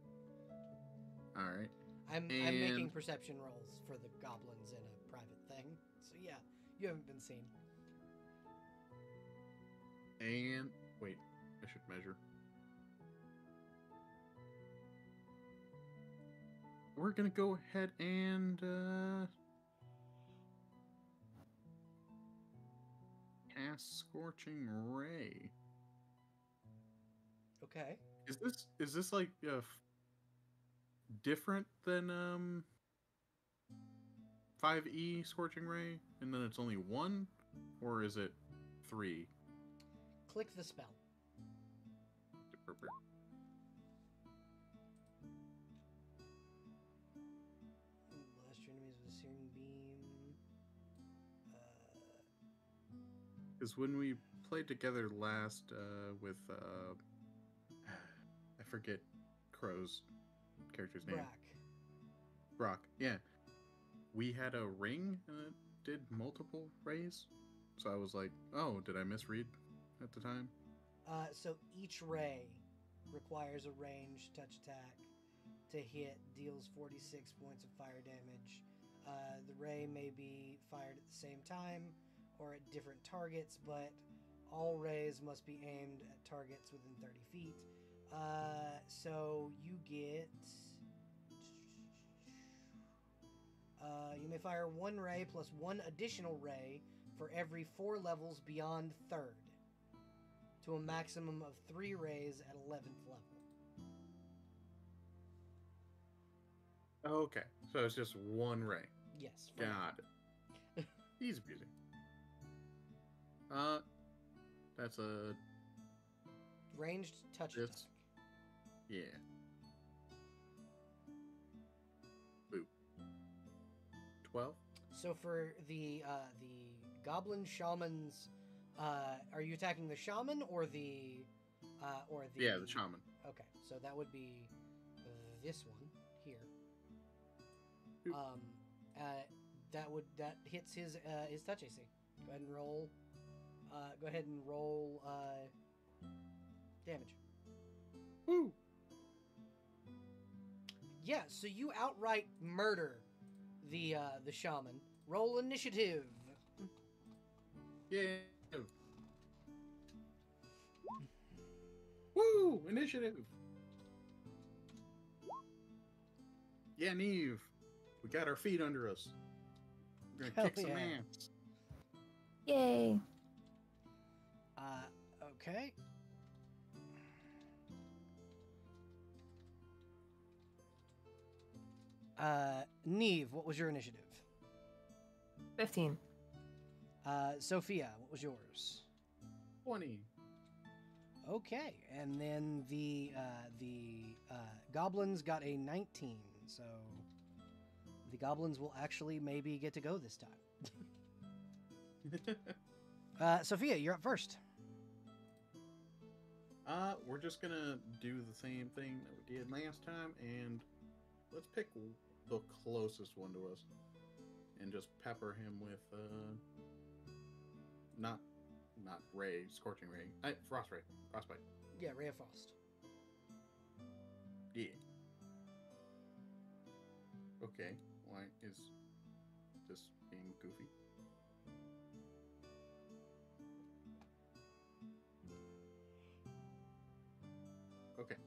All right. I'm making perception rolls for the goblins in a private thing, so yeah, you haven't been seen. And wait, I should measure. We're gonna go ahead and cast Scorching Ray. Okay. Is this like different than 5e Scorching Ray, and then it's only 1, or is it 3? Click the spell. Blast your enemies with a searing beam. Because when we played together last with I forget Crow's character's name. Brock. Yeah. We had a ring and it did multiple rays. So I was like, oh, did I misread at the time? So each ray requires a ranged touch attack to hit, deals 46 points of fire damage. The ray may be fired at the same time or at different targets, but all rays must be aimed at targets within 30 feet. So you get... you may fire one ray plus one additional ray for every 4 levels beyond 3rd, to a maximum of 3 rays at 11th level. Okay, so it's just one ray. Yes. Got it. Easy peasy. That's a... Ranged touch attack. Yeah. Boop. 12? So for the goblin shaman's, are you attacking the shaman or the Yeah, the shaman. Okay, so that would be this one here. Oop. That hits his touch AC. Go ahead and roll. Go ahead and roll damage. Woo! Yeah, so you outright murder the shaman. Roll initiative. Yeah. Woo! Initiative! Yeah, Neve. We got our feet under us. We're gonna kick some ass. Yay! Okay. Neve, what was your initiative? 15. Sophia, what was yours? 20. Okay, and then the goblins got a 19, so the goblins will actually maybe get to go this time. Sophia, you're up first. We're just gonna do the same thing that we did last time, and let's pick the closest one to us, and just pepper him with not ray, scorching ray, frost ray, frostbite. Yeah, Ray of Frost. Yeah. Okay. Why is this being goofy? Okay.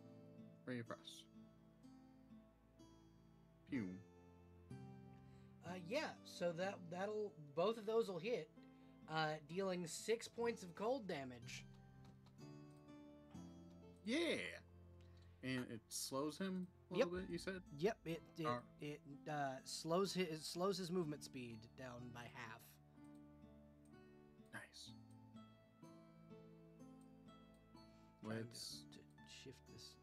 Ray of Frost. Pew. Yeah, so that'll both of those will hit, dealing 6 points of cold damage. Yeah. And it slows him a little bit, you said? Yep, it slows his movement speed down by half. Nice. Trying Let's to shift this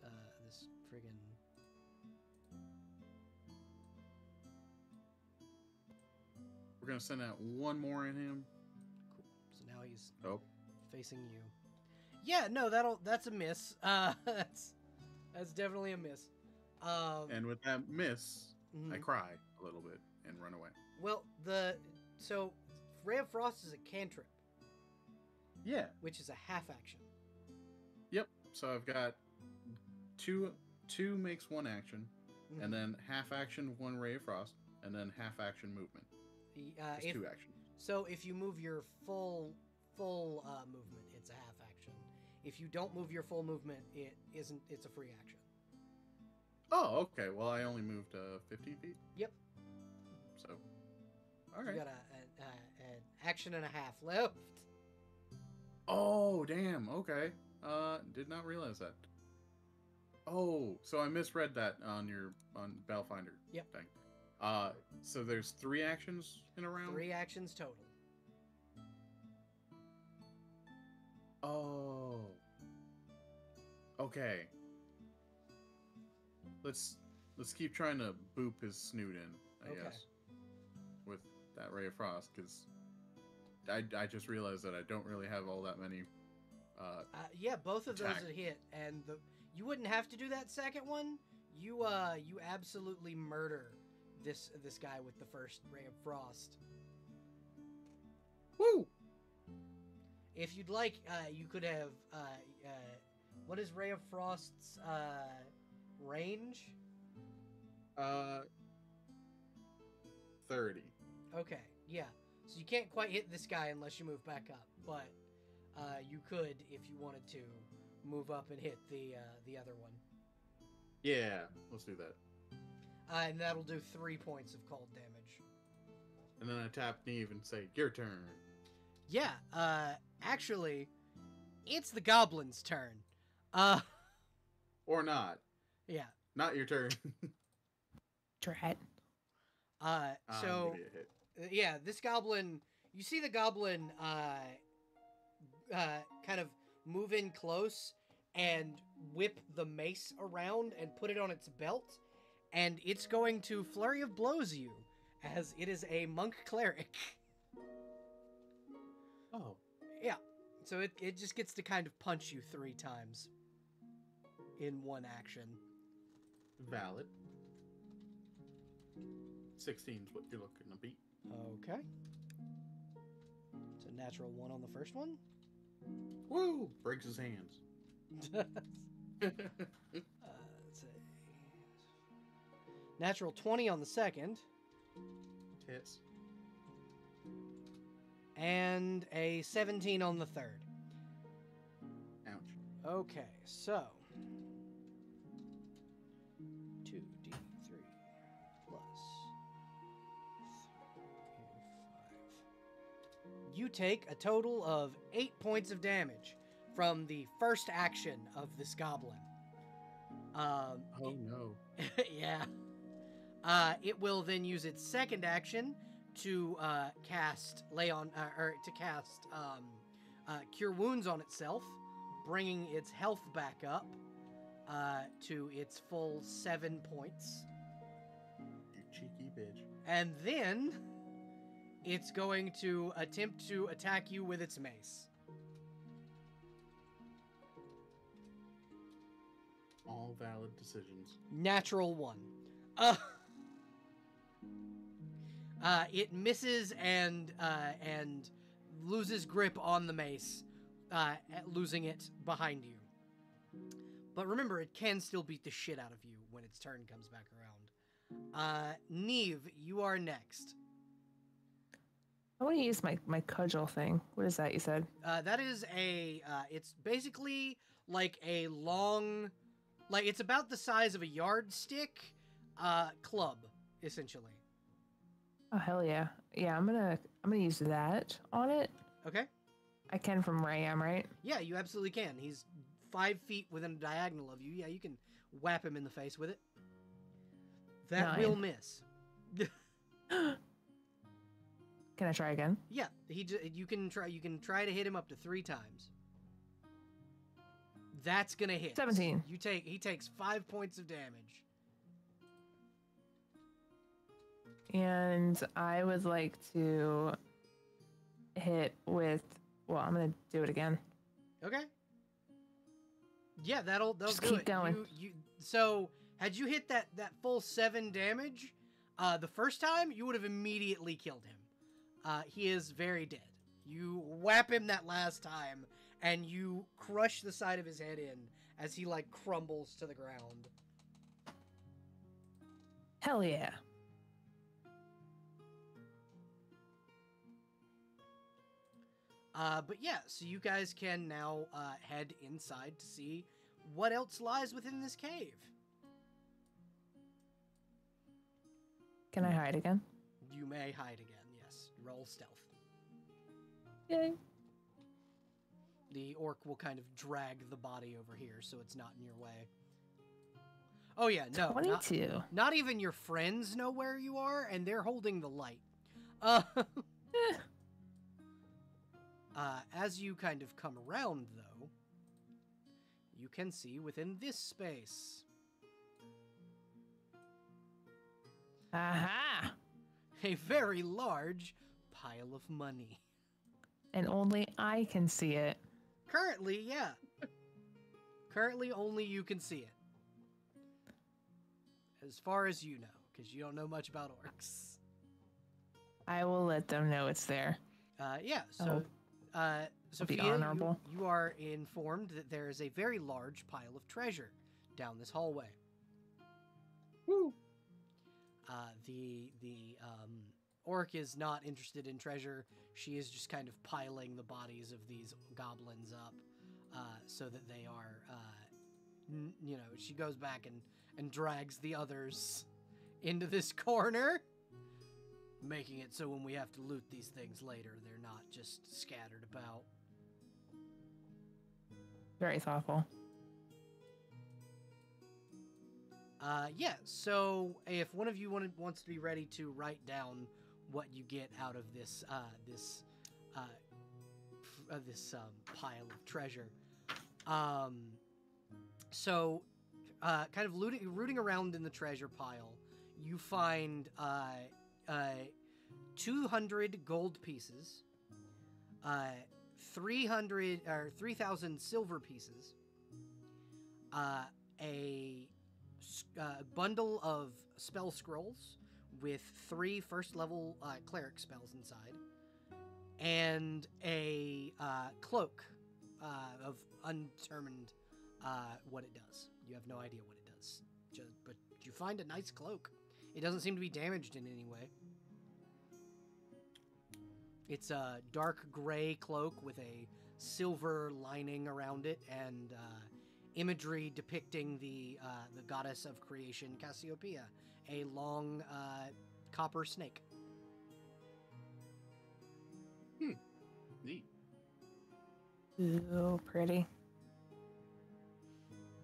this friggin'. We're gonna send out one more in him. Cool. So now he's facing you. Yeah, no, that's a miss. That's definitely a miss. And with that miss, I mhm. cry a little bit and run away. Well, so Ray of Frost is a cantrip, Yeah. which is a half action. Yep. So I've got two makes one action, Mhm. and then half action, one ray of frost, and then half action movement. It's 2 actions. So if you move your full movement, it's a half action. If you don't move your full movement, it isn't. It's a free action. Oh, okay. Well, I only moved 15 feet. Yep. So, all right. You got an action and a half left. Oh, damn. Okay. Did not realize that. Oh, so I misread that on Pathfinder Yep. thing. So there's 3 actions in a round? 3 actions total. Oh. Okay. Let's keep trying to boop his snoot in, I guess. With that ray of frost, because I just realized that I don't really have all that many Yeah, both of those attack. would hit, and you wouldn't have to do that second one. You absolutely murder this guy with the first ray of frost. Woo! if you'd like, you could have. What is Ray of Frost's range? 30. Okay, yeah. So you can't quite hit this guy unless you move back up, but you could, if you wanted to, move up and hit the other one. Yeah, let's do that. And that'll do 3 points of cold damage. And then I tap Neve and say, your turn. Yeah, actually, it's the goblin's turn. Or not. Yeah. Not your turn. Drat. So, I'm gonna get hit. yeah, this goblin, you see the goblin, kind of move in close and whip the mace around and put it on its belt, and it's going to flurry of blows you, as it is a monk cleric. Oh. Yeah, so it just gets to kind of punch you 3 times in one action. Valid. 16's what you're looking to beat. Okay. It's a natural 1 on the first one. Woo! Breaks his hands. Let's see. Natural 20 on the second. Hits. And a 17 on the third. Ouch. Okay, so 2d3 plus 3, 5. You take a total of 8 points of damage from the first action of this goblin. Oh no. Yeah. It will then use its second action to cast Cure Wounds on itself, bringing its health back up to its full 7 points. You cheeky bitch. And then it's going to attempt to attack you with its mace. All valid decisions. Natural 1. It misses and loses grip on the mace, losing it behind you. But remember, it can still beat the shit out of you when its turn comes back around. Neve, you are next. I want to use my cudgel thing. What is that you said? That is it's basically like a long, like it's about the size of a yardstick club, essentially. Oh hell yeah. Yeah, I'm gonna use that on it. Okay. I can from where I am, right? Yeah, you absolutely can. He's 5 feet within a diagonal of you. Yeah, you can whap him in the face with it. That 9. will miss. Can I try again? Yeah, you can try to hit him up to 3 times. That's gonna hit. 17. He takes 5 points of damage. And I would like to hit with. Well, I'm gonna do it again. Okay. Yeah, that'll Just do keep it. going. So had you hit that full 7 damage, the first time you would have immediately killed him. He is very dead. You whap him that last time, and you crush the side of his head in as he like crumbles to the ground. Hell yeah. But yeah, so you guys can now head inside to see what else lies within this cave. Can I hide again? You may hide again, yes. Roll stealth. Yay. The orc will kind of drag the body over here so it's not in your way. Oh yeah, no. 22. Not even your friends know where you are, and they're holding the light. As you kind of come around, though, you can see within this space. Aha! A very large pile of money. And only I can see it. Currently, yeah. Currently, only you can see it. As far as you know, because you don't know much about orcs. I will let them know it's there. Yeah, so be Sophia, honorable. you are informed that there is a very large pile of treasure down this hallway. Woo! The orc is not interested in treasure. She is just kind of piling the bodies of these goblins up so that they are, she goes back and drags the others into this corner, making it so when we have to loot these things later, they're not just scattered about. Very thoughtful. Yeah, so if one of you wants to be ready to write down what you get out of this pile of treasure. Kind of rooting around in the treasure pile, you find 200 gold pieces, 3,000 silver pieces, a bundle of spell scrolls with 3 first-level cleric spells inside, and a cloak of undetermined what it does. You have no idea what it does. But you find a nice cloak. It doesn't seem to be damaged in any way. It's a dark gray cloak with a silver lining around it and imagery depicting the goddess of creation, Cassiopeia, a long copper snake. Neat. Ooh, pretty.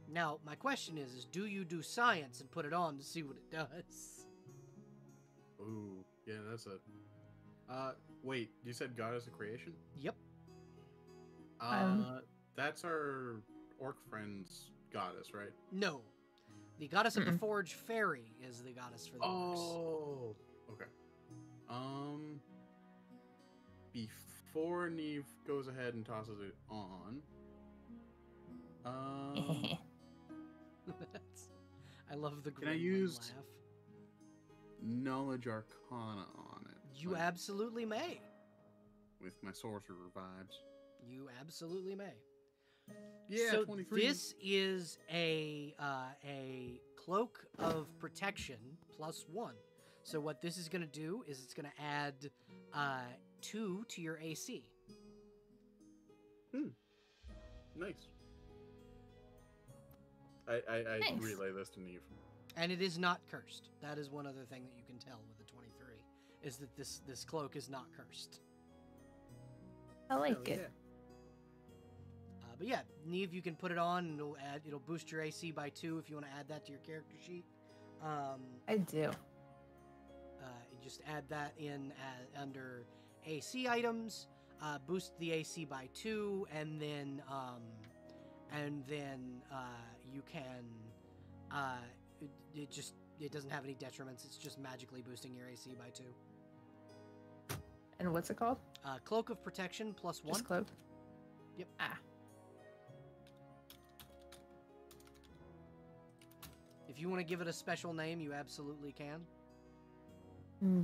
Now, my question is do you do science and put it on to see what it does? Ooh, yeah, that's a... wait, you said goddess of creation? Yep. That's our orc friend's goddess, right? No. The goddess of the forge, Fairy, is the goddess for the orcs. Oh, okay. Before Neve goes ahead and tosses it on, I love the Can I gremlin use laugh. Knowledge Arcana on it? You absolutely may. With my sorcerer vibes. You absolutely may. Yeah, so 23. This is a cloak of protection +1. So what this is going to do is it's going to add 2 to your AC. Nice. I Nice. relay this to Neve. And it is not cursed. That is one other thing that you can tell with the 23, is that this cloak is not cursed. I like it. But yeah, Neve, you can put it on and it'll boost your AC by 2 if you want to add that to your character sheet. I do. You just add that in under AC items, boost the AC by 2, and then you can it doesn't have any detriments. It's just magically boosting your AC by 2. And what's it called? Cloak of Protection +1. Just cloak. Yep. Ah. If you want to give it a special name, you absolutely can.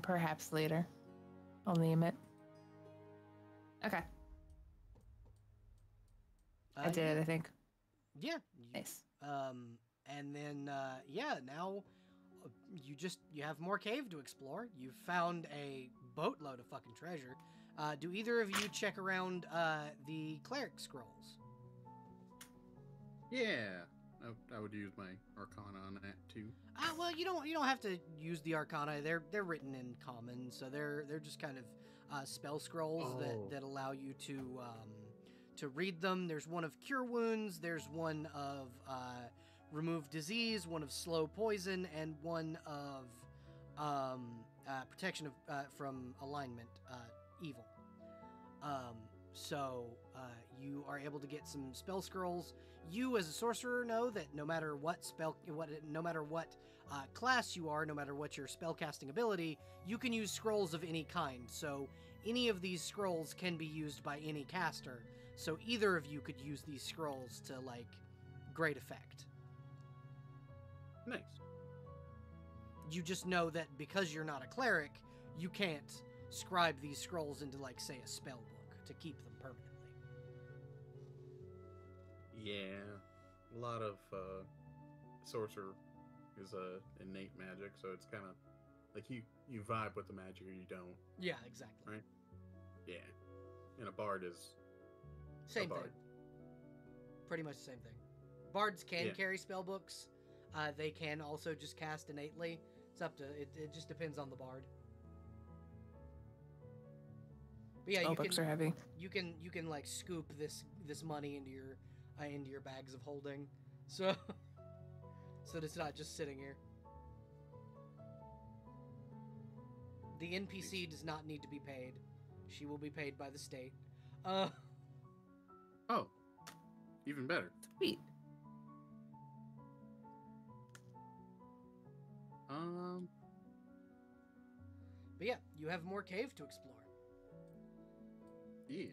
Perhaps later. I'll name it. Okay. I did it, I think. Yeah. Nice. And then now you have more cave to explore. You've found a boatload of fucking treasure. Do either of you check around the cleric scrolls? Yeah, I would use my Arcana on that too. Well, you don't have to use the Arcana. They're written in common, so they're just kind of spell scrolls that allow you to read them. There's one of Cure Wounds. There's one of Remove Disease. One of Slow Poison, and one of Protection from Alignment Evil. So you are able to get some spell scrolls. You, as a sorcerer, know that no matter what class you are, no matter what your spellcasting ability, you can use scrolls of any kind. So any of these scrolls can be used by any caster. So either of you could use these scrolls to great effect. Nice. You just know that because you're not a cleric, you can't scribe these scrolls into say a spell book to keep them permanently. Yeah, a lot of sorcerer is innate magic, so it's kind of like you vibe with the magic or you don't. Yeah, exactly. Right. Yeah, and a bard is Same a bard. thing. Pretty much the same thing. Bards can Yeah. carry spell books. They can also just cast innately. It's up to it. It just depends on the bard. But yeah, Books are heavy. you can like scoop this money into your bags of holding, so so it's not just sitting here. The NPC does not need to be paid. She will be paid by the state. Oh, even better. Sweet. But yeah, you have more cave to explore. Yeah.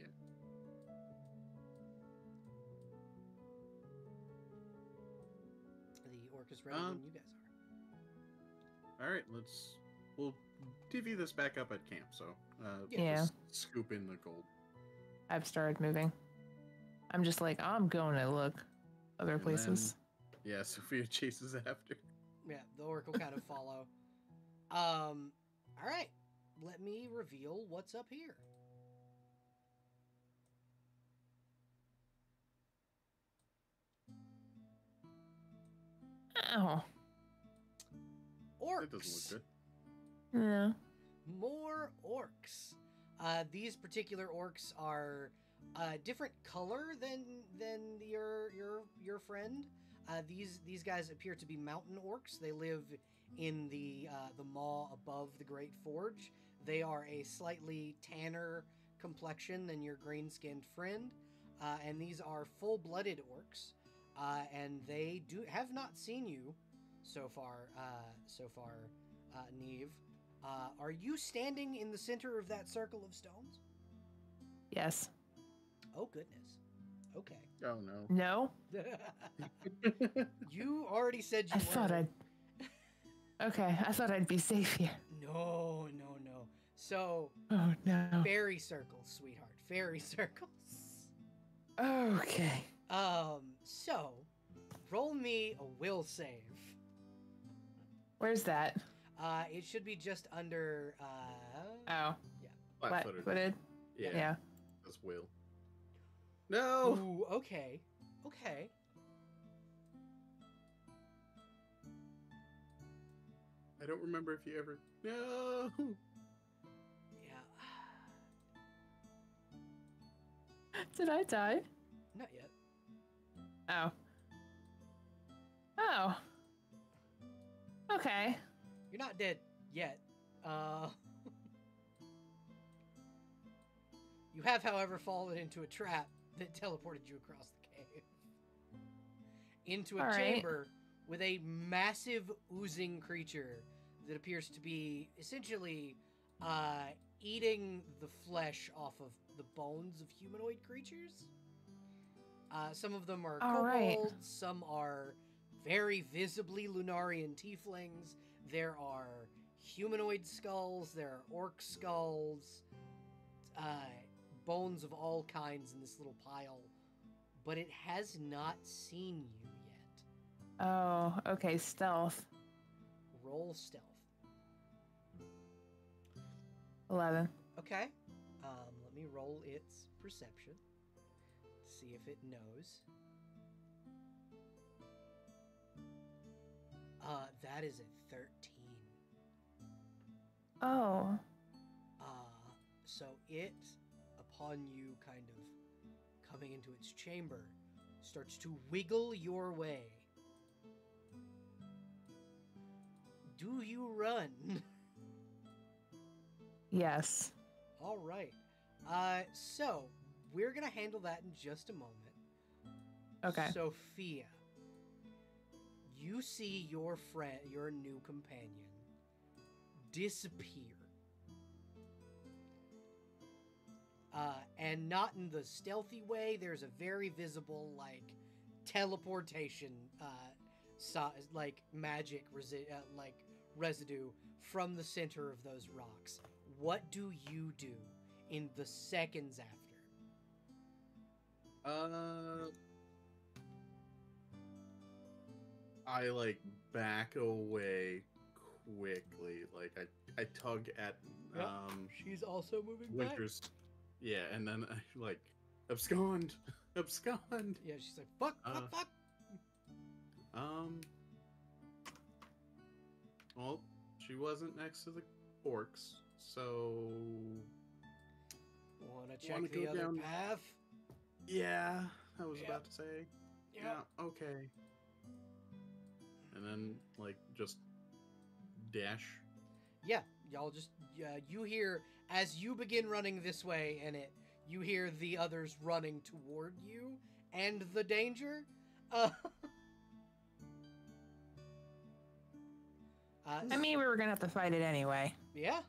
The orc is ready when you guys are. All right, we'll divvy this back up at camp. So Yeah. just scoop in the gold. I've started moving. I'm just like, I'm going to look other And places. Yeah, Sophia chases after. Yeah, the orc will kind of follow. All right, let me reveal what's up here. Oh. Orcs. It doesn't look Yeah. More orcs. These particular orcs are different color than your friend. These guys appear to be mountain orcs. They live in the maw above the Great Forge. They are a slightly tanner complexion than your green-skinned friend, and these are full-blooded orcs. And they have not seen you so far. Neve. Are you standing in the center of that circle of stones? Yes. Oh, goodness. Okay. good. Oh no. No? You already said you I thought were. Okay, I thought I'd be safe here. No. So, Oh, no. fairy circles, sweetheart. Fairy circles. Okay. So, roll me a will save. Where's that? It should be just under, Oh. Flat-footed. Flat-footed? Yeah. Yeah. That's Will. No. Ooh, okay. I don't remember if you ever. No. Yeah. Did I die? Not yet. Oh. Oh. Okay. You're not dead yet. You have, however, fallen into a trap that teleported you across the cave. Into a All right. chamber with a massive oozing creature that appears to be essentially eating the flesh off of the bones of humanoid creatures. Some of them are All kobolds, right. some are very visibly Lunarian tieflings. There are humanoid skulls, there are orc skulls, bones of all kinds in this little pile, but it has not seen you yet. Oh, okay, stealth. Roll stealth. 11. Okay. Let me roll its perception. See if it knows. That is a 13. Oh. So it, upon you kind of coming into its chamber, starts to wiggle your way. Do you run? Yes. All right. So we're gonna handle that in just a moment. Okay. Sophia, you see your friend, your new companion, disappear. And not in the stealthy way. There's a very visible, like, teleportation, like magic residue from the center of those rocks. What do you do in the seconds after? I like back away quickly. Like I tug at Yep. She's also moving back. Winter's. Yeah, and then I like abscond, abscond. Yeah, she's like, fuck. Well, she wasn't next to the orcs, so Wanna check Wanna the go other down- path? yeah, I was Yep. about to say. Yep. Yeah, okay. And then like just dash. Yeah, y'all just you hear as you begin running this way, and you hear the others running toward you and the danger. I mean, we were gonna have to fight it anyway. Yeah,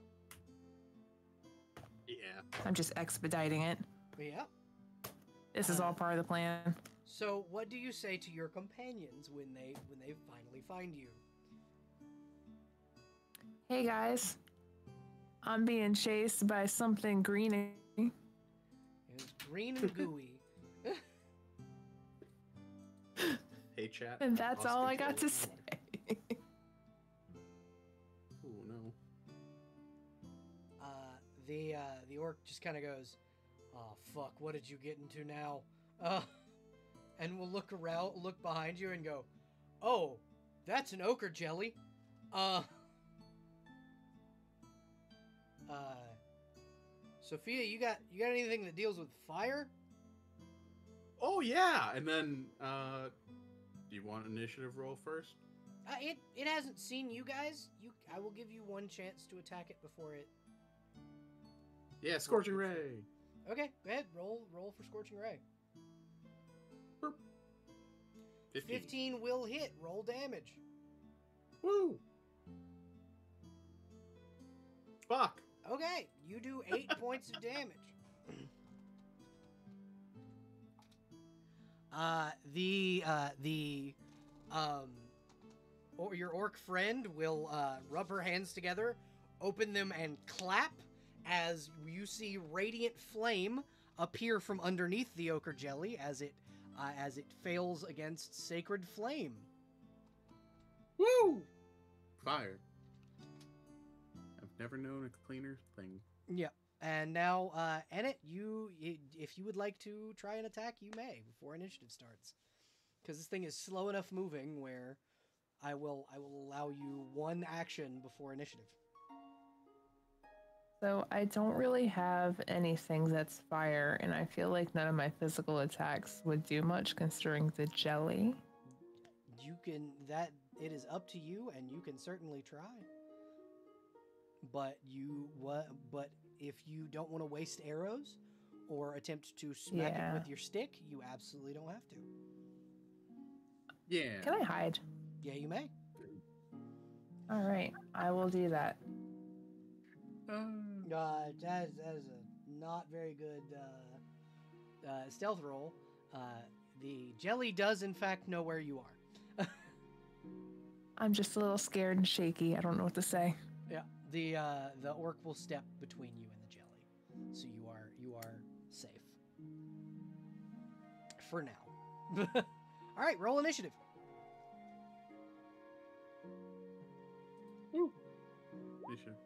Yeah. I'm just expediting it. yeah. This is all part of the plan. So, what do you say to your companions when they finally find you? Hey guys, I'm being chased by something green. It's green and gooey. Hey chat. And that's lost all I got to control. say. Oh no. The orc just kind of goes, "Oh fuck, what did you get into now?" And we'll look behind you, and go, "Oh, that's an ochre jelly." Sophia, you got anything that deals with fire? Oh yeah, and then do you want initiative roll first? It hasn't seen you guys. I will give you one chance to attack it before it. Yeah, scorching ray. Okay, go ahead. Roll for Scorching Ray. 15 will hit. Roll damage. Woo! Fuck. Okay, you do 8 points of damage. Or your orc friend will rub her hands together, open them, and clap as you see radiant flame appear from underneath the ochre jelly as it fails against sacred flame. Woo! Fire. I've never known a cleaner thing. Yeah. And now, Ennett, if you would like to try an attack, you may before initiative starts, because this thing is slow enough moving where I will allow you one action before initiative. So I don't really have anything that's fire, and I feel like none of my physical attacks would do much considering the jelly. It is up to you, and you can certainly try. But if you don't want to waste arrows or attempt to smack it with your stick, you absolutely don't have to. Yeah. Can I hide? Yeah, you may. All right, I will do that. That is a not very good stealth roll. The jelly does, in fact, know where you are. I'm just a little scared and shaky. I don't know what to say. Yeah, the orc will step between you and the jelly, so you are safe for now. All right, roll initiative. Woo. Initiative.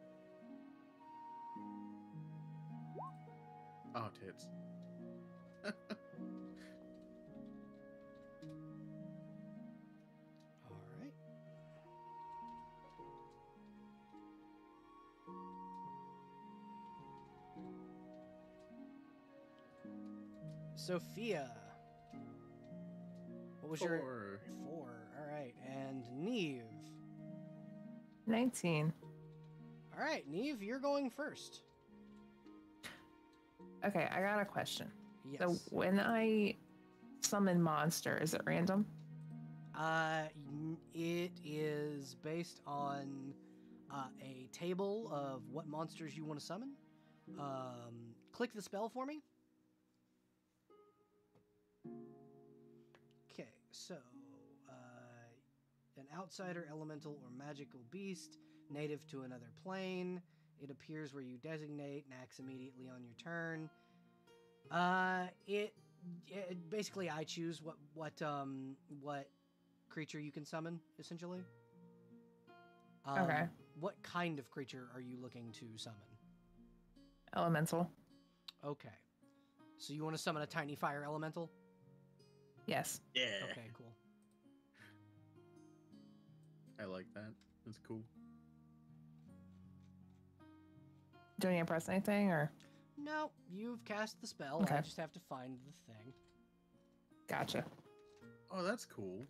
Oh, tits. All right. Sophia. What was your 4? All right, and Neve. 19. All right, Neve, you're going first. Okay, I got a question. Yes. So when I summon monster, is it random? It is based on a table of what monsters you want to summon. Click the spell for me. Okay, so an outsider, elemental, or magical beast, native to another plane. It appears where you designate and acts immediately on your turn. It basically I choose what creature you can summon, essentially. Okay. What kind of creature are you looking to summon? Elemental. Okay. So you want to summon a tiny fire elemental? Yes. Yeah. Okay, cool. I like that. That's cool. Do I need to press anything or? No, you've cast the spell. Okay. I just have to find the thing. Gotcha. Oh, that's cool.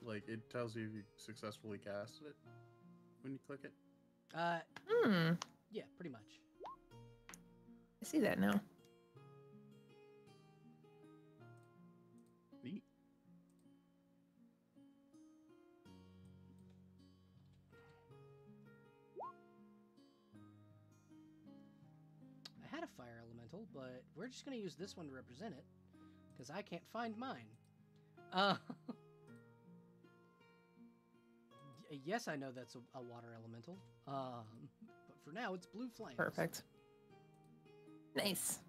Like it tells you if you successfully casted it when you click it. Yeah, pretty much. I see that now. Neat. I had a fire elemental, but we're just going to use this one to represent it, because I can't find mine. Yes, I know that's a water elemental, but for now it's blue flames. Perfect. Nice.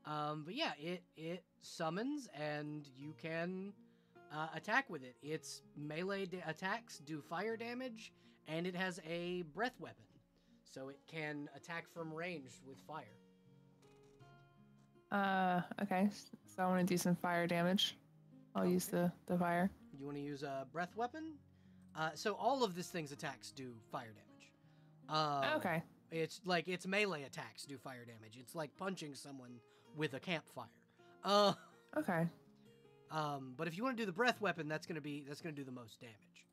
But yeah, it summons, and you can attack with it. Its melee attacks do fire damage, and it has a breath weapon, so it can attack from range with fire. Okay. So I want to do some fire damage. I'll use the fire. You want to use a breath weapon? So all of this thing's attacks do fire damage. Okay. It's like its melee attacks do fire damage. It's like punching someone with a campfire. Okay. But if you want to do the breath weapon, that's gonna do the most damage.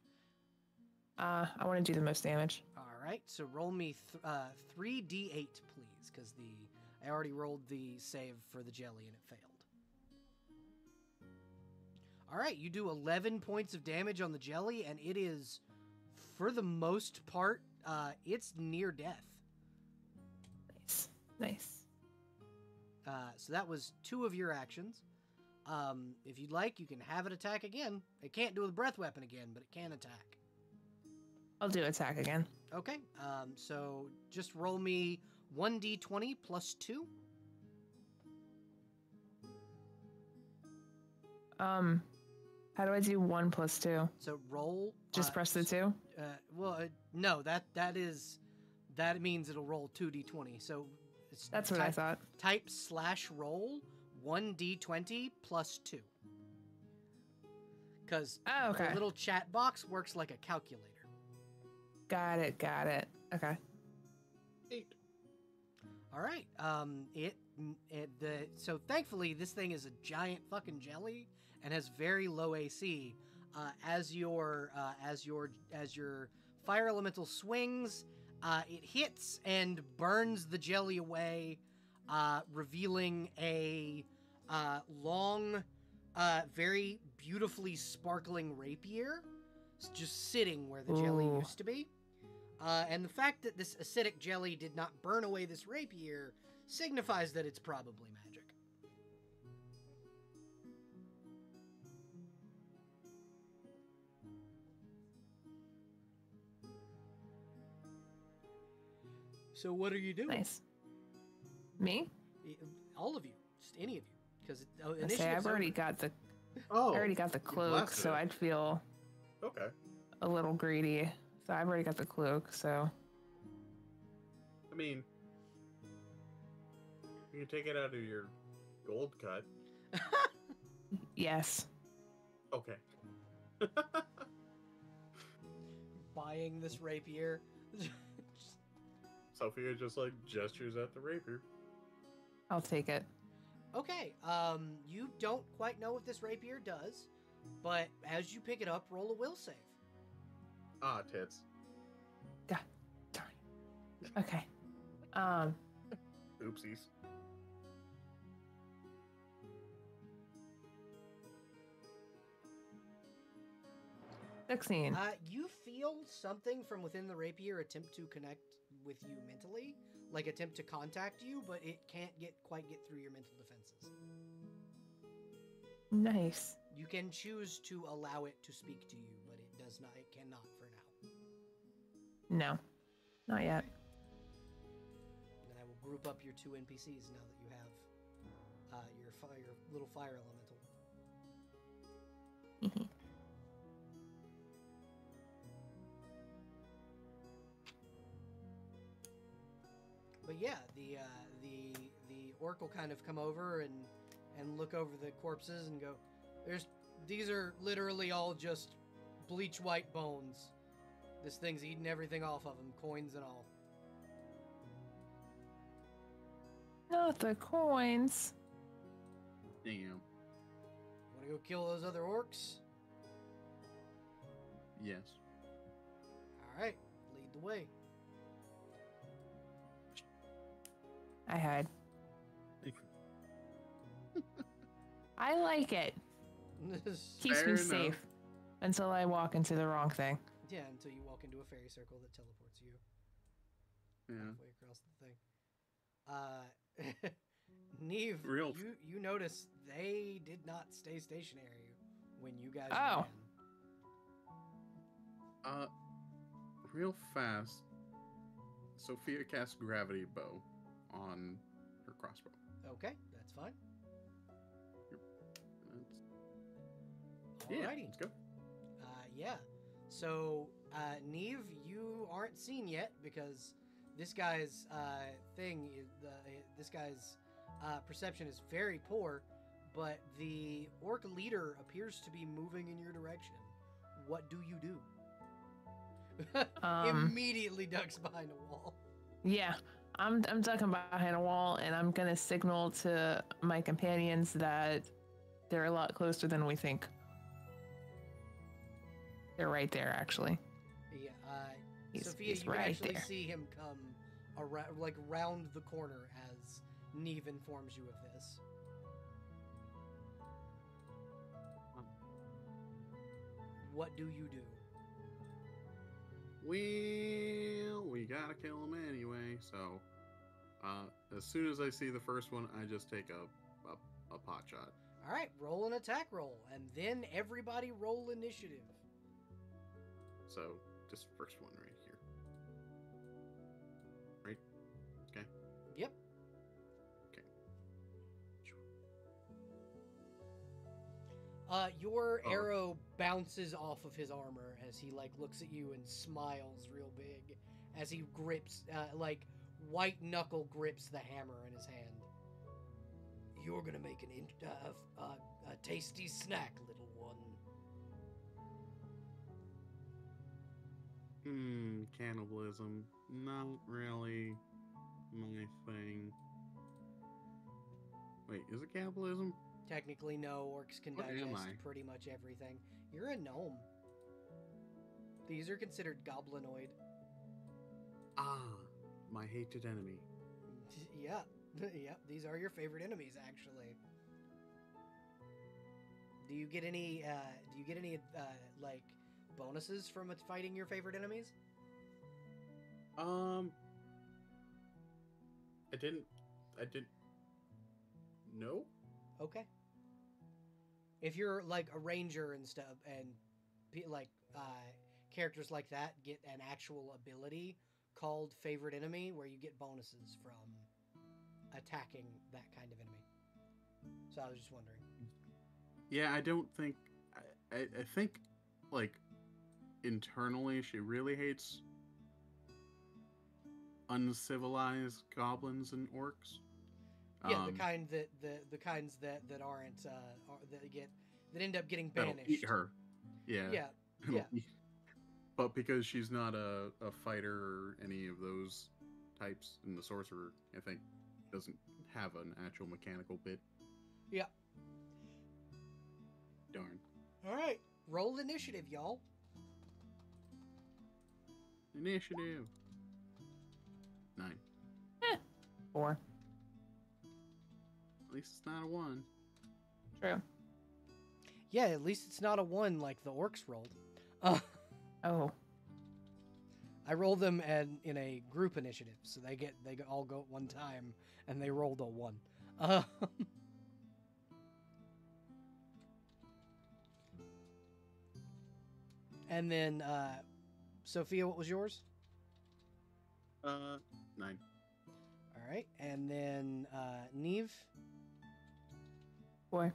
I want to do the most damage. All right. So roll me 3d8, please, because I already rolled the save for the jelly and it failed. All right, you do 11 points of damage on the jelly, and it is, for the most part, it's near death. Nice. Nice. So that was 2 of your actions. If you'd like, you can have it attack again. It can't do the breath weapon again, but it can attack. I'll do attack again. Okay, so just roll me 1d20 plus 2. How do I do 1 plus 2? So roll. Just press the 2? No, that means it'll roll 2d20. So That's what I thought. Type /roll 1d20 plus 2. Because okay. the little chat box works like a calculator. Got it. Okay. 8. All right. So thankfully this thing is a giant fucking jelly and has very low AC. As your fire elemental swings, it hits and burns the jelly away, revealing a long, very beautifully sparkling rapier, just sitting where the jelly used to be. And the fact that this acidic jelly did not burn away this rapier signifies that it's probably magic. So what are you doing? Nice. Me? All of you, just any of you, because I've already got the. Oh, I already got the cloak, so I'd feel okay. a little greedy. So I've already got the cloak, so. I mean, you can take it out of your gold cut. Yes. Okay. Buying this rapier. Sophia just like gestures at the rapier. I'll take it. Okay, you don't quite know what this rapier does, but as you pick it up, roll a will save. Ah, tits. God darn it. Okay. Oopsies. $16. You feel something from within the rapier attempt to connect with you mentally, like attempt to contact you, but it can't quite get through your mental defenses. Nice. You can choose to allow it to speak to you, but it cannot for now. No. Not yet. And then I will group up your 2 NPCs now that you have your little fire elemental. yeah, the orc will kind of come over and look over the corpses and go, these are literally all just bleach white bones. This thing's eating everything off of them, coins and all. Not the coins. Damn. Want to go kill those other orcs? Yes. All right, lead the way. I hide. I like it. Keeps Fair me enough. safe until I walk into the wrong thing. Yeah, until you walk into a fairy circle that teleports you Yeah. halfway across the thing. Neve, Real- you notice they did not stay stationary when you guys Oh. ran. Real fast. Sophia casts gravity bow on her crossbow. Okay, that's fine. Yeah, Alrighty. let's go. Yeah. So, Neve, you aren't seen yet because this guy's this guy's perception is very poor, but the orc leader appears to be moving in your direction. What do you do? Immediately ducks behind a wall. Yeah, I'm ducking behind a wall, and I'm gonna signal to my companions that they're a lot closer than we think. They're right there, actually. Yeah. Sophia, he's you can right actually there. see him come around, like round the corner as Neve informs you of this. What do you do? Well, we gotta kill him anyway, so as soon as I see the first one, I just take a pot shot. All right, roll an attack roll, and then everybody roll initiative. So just first one right here. Right? Okay. Yep. Okay. Your Oh. arrow bounces off of his armor as he like looks at you and smiles real big as he grips like white knuckle grips the hammer in his hand. You're gonna make a tasty snack, little one. Cannibalism. Not really my thing. Wait, is it cannibalism? Technically, no. Orcs can What am digest I? pretty much everything. You're a gnome. These are considered goblinoid. Ah, my hated enemy. Yeah, yep. These are your favorite enemies, actually. Do you get any? Like bonuses from fighting your favorite enemies? I didn't. No. Okay. If you're like a ranger and stuff, and characters like that get an actual ability called favorite enemy, where you get bonuses from attacking that kind of enemy. So I was just wondering. Yeah, I don't think. I think, like, internally, she really hates uncivilized goblins and orcs. Yeah, the kinds that aren't that end up getting that'll banished. eat her. Yeah. Yeah, yeah. But because she's not a fighter or any of those types, and the sorcerer, I think, doesn't have an actual mechanical bit. Yeah. Darn. All right, roll initiative, y'all. Initiative. 9. 4. At least it's not a 1. True. Yeah, at least it's not a 1 like the orcs rolled. Oh. I rolled them in a group initiative, so they all go at one time, and they rolled a 1. And then, Sophia, what was yours? 9. All right, and then Neve. 4.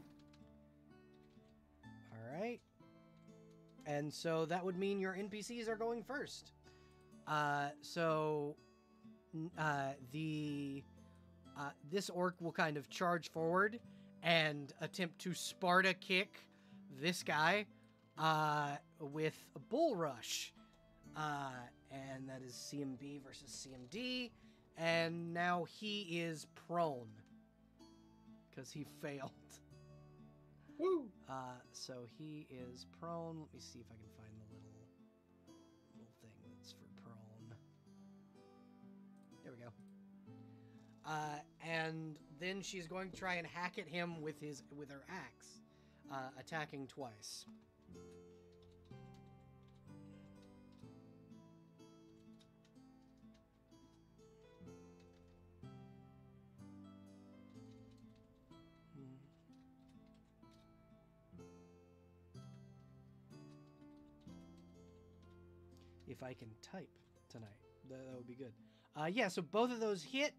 All right, and so that would mean your NPCs are going first. So this orc will kind of charge forward and attempt to Sparta kick this guy with a bull rush. And that is CMB versus CMD. And now he is prone because he failed. Woo! So he is prone. Let me see if I can find the little thing that's for prone. There we go. And then she's going to try and hack at him with her axe, attacking twice. If I can type tonight, that would be good. Yeah, so both of those hit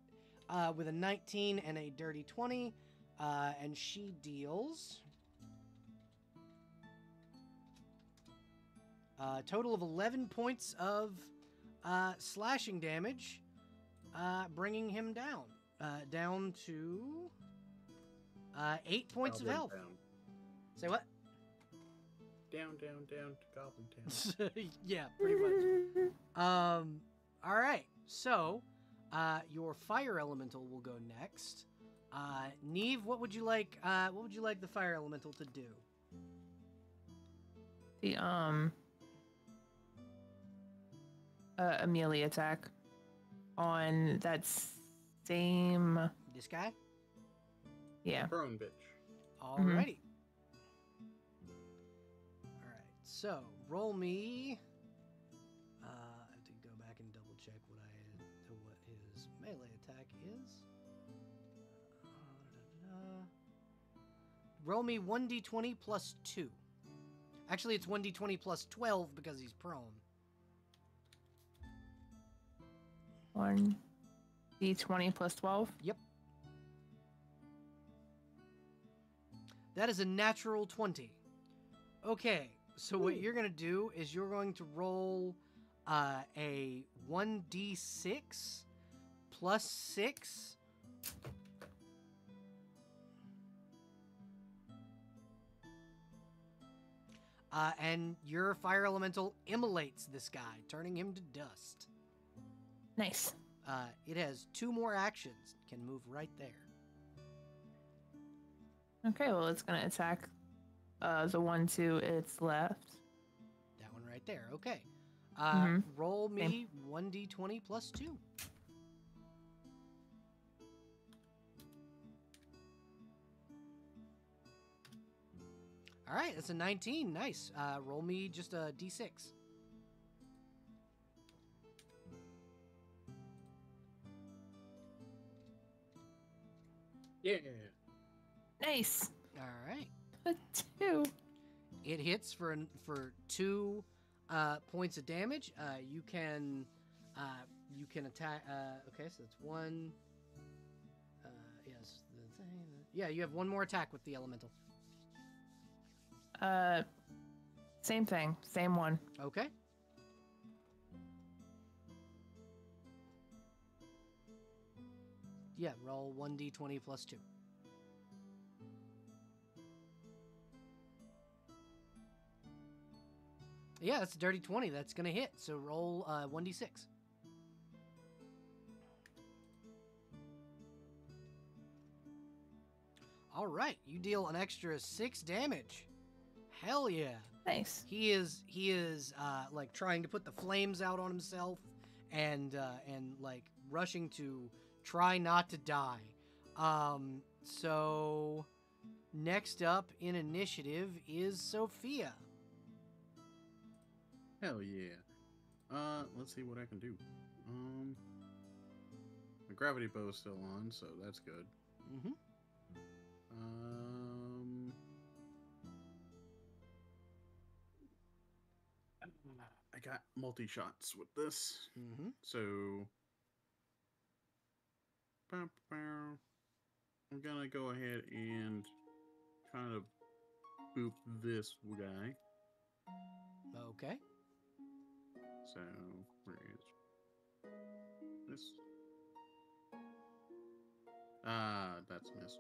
with a 19 and a dirty 20, and she deals a total of 11 points of slashing damage, bringing him down to 8 points of health. Down. Say what? Down to Goblin Town. Yeah, pretty much. All right. So, your fire elemental will go next. Neve, what would you like? What would you like the fire elemental to do? The a melee attack on that same. This guy. Yeah. Prone bitch. Alrighty. So, roll me. I have to go back and double check what his melee attack is. Roll me 1d20 plus 2. Actually, it's 1d20 plus 12 because he's prone. 1d20 plus 12? Yep. That is a natural 20. Okay. So what you're going to do is you're going to roll a 1d6 plus 6. And your fire elemental immolates this guy, turning him to dust. Nice. It has 2 more actions. Can move right there. Okay, well, it's going to attack the one to its left. That one right there. Okay. Mm-hmm. Roll me 1d20 plus 2. All right, that's a 19. Nice. Roll me just a d6. Yeah. Nice. All right. A 2. It hits for 2 points of damage. You can attack. Okay, so that's 1. Yes. Yeah, you have 1 more attack with the elemental. Same thing. Same one. Okay. Yeah, roll 1d20 plus 2. Yeah, that's a dirty 20. That's going to hit. So roll 1d6. All right, you deal an extra 6 damage. Hell yeah. Nice. He is like trying to put the flames out on himself and like rushing to try not to die. So next up in initiative is Sophia. Hell yeah. Let's see what I can do. The gravity bow is still on, so that's good. Mm-hmm. I got multi-shots with this. Mm-hmm. So I'm gonna go ahead and kind of boop this guy. Okay. So where is this? That's a miss.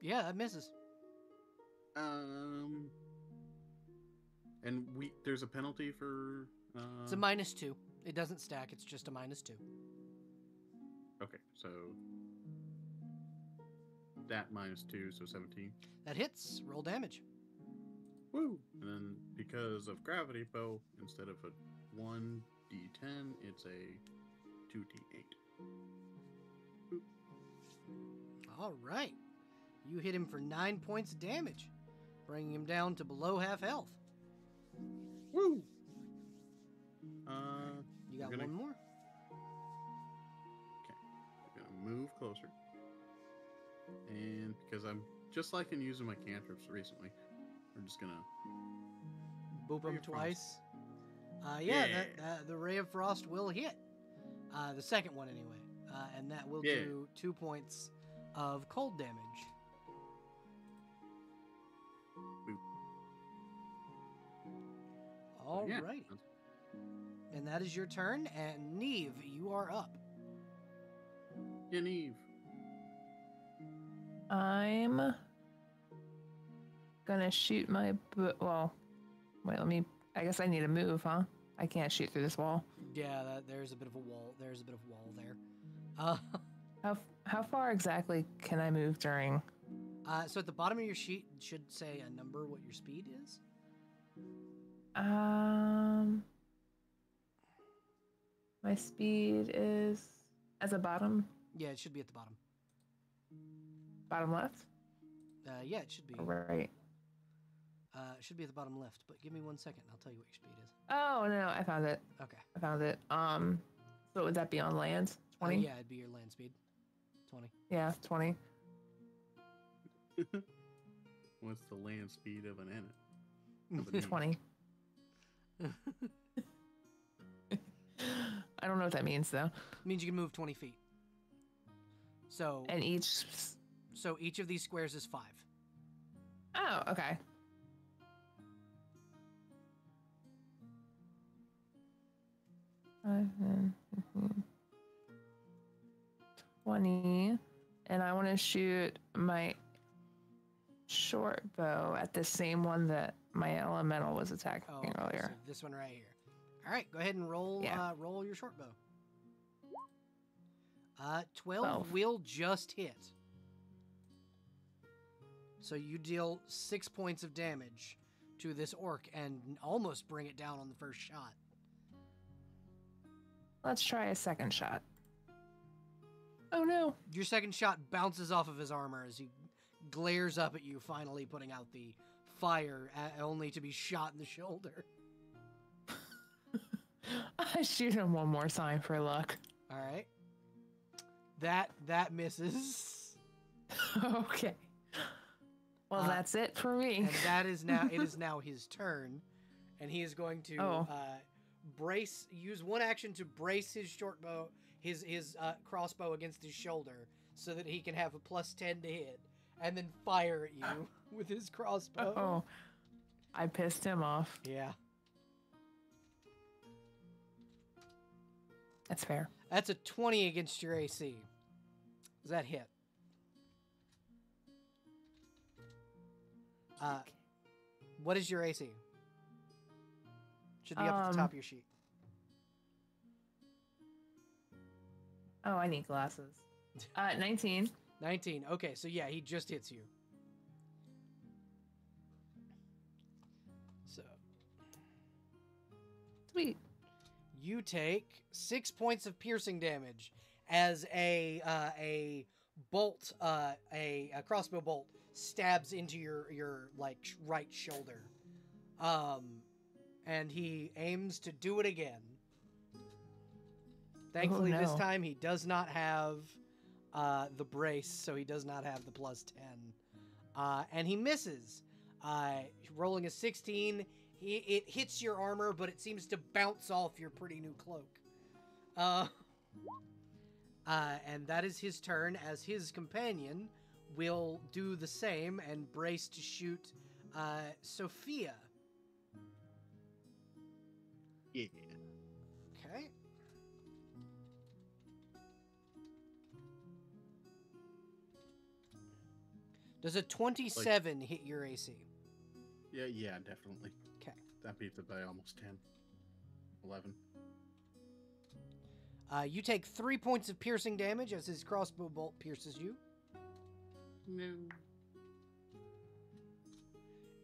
Yeah, that misses. And there's a penalty for. It's a -2. It doesn't stack. It's just a -2. Okay, so that -2, so 17. That hits. Roll damage. Woo! And then because of gravity bow, instead of a 1d10, it's a 2d8. Boop. All right. You hit him for 9 points of damage, bringing him down to below half health. Woo! You got one more? Okay. We're gonna move closer. And because I'm just liking using my cantrips recently, we're just gonna Boop Ray him of twice. Yeah, Yeah. the Ray of Frost will hit. The second one, anyway. And that will Yeah. do 2 points of cold damage. Boop. All Yeah, right. that's- And that is your turn. And Neve, you are up. Yaniv. I'm gonna shoot my well. Wait, I guess I need to move, huh? I can't shoot through this wall. Yeah, there's a bit of a wall. There's a bit of a wall there. How far exactly can I move during? So at the bottom of your sheet it should say a number what your speed is. My speed is at the bottom Yeah, it should be at the bottom. left. Yeah, it should be. Right. It should be at the bottom left. But give me 1 second. I'll tell you what your speed is. Oh no, I found it. Okay. I found it. So would that be on land? 20? Yeah, it'd be your land speed. 20. Yeah, 20. What's the land speed of an ant? 20. I don't know what that means though. It means you can move 20 feet. So And each. each of these squares is 5. Oh, okay. Mhm. 20, and I want to shoot my short bow at the same one that my elemental was attacking Okay, earlier. so this one right here. All right, go ahead and roll. Yeah. Roll your short bow. 12 12. will just hit. So you deal 6 points of damage to this orc and almost bring it down on the first shot. Let's try a second shot. Oh no! Your second shot bounces off of his armor as he glares up at you, finally putting out the fire, only to be shot in the shoulder. I shoot him one more time for luck. All right. That misses. Okay. Well, that's it for me. And that is now it is now his turn, and he is going to use one action to brace his short bow, his crossbow against his shoulder, so that he can have a +10 to hit, and then fire at you with his crossbow. Oh, I pissed him off. Yeah, That's fair. that's a 20 against your AC. Does that hit? What is your AC? Should be up at the top of your sheet. Oh, I need glasses. 19. 19. Okay, so yeah, he just hits you. So Sweet. you take 6 points of piercing damage as a bolt, a crossbow bolt stabs into your like right shoulder. And he aims to do it again. Thankfully, this no. time he does not have the brace, so he does not have the +10. And he misses. Rolling a 16, it hits your armor, but it seems to bounce off your pretty new cloak. And that is his turn, as his companion will do the same and brace to shoot Sophia. Yeah. Okay. Does a 27 hit your AC? Yeah, definitely. Okay. That beats it by almost 10. 11. You take 3 points of piercing damage as his crossbow bolt pierces you. No.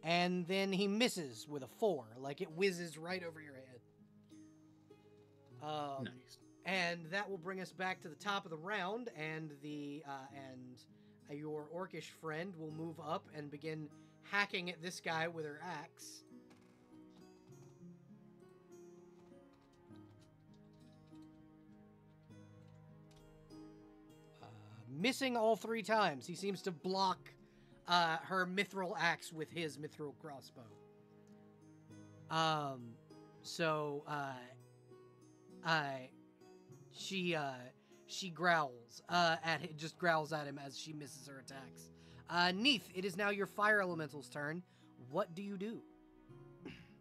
And then he misses with a 4, like it whizzes right over your head. Nice. And that will bring us back to the top of the round, and your orcish friend will move up and begin hacking at this guy with her axe. Missing all 3 times. He seems to block her mithril axe with his mithril crossbow. She growls just growls at him as she misses her attacks. Neith, it is now your fire elemental's turn. What do you do?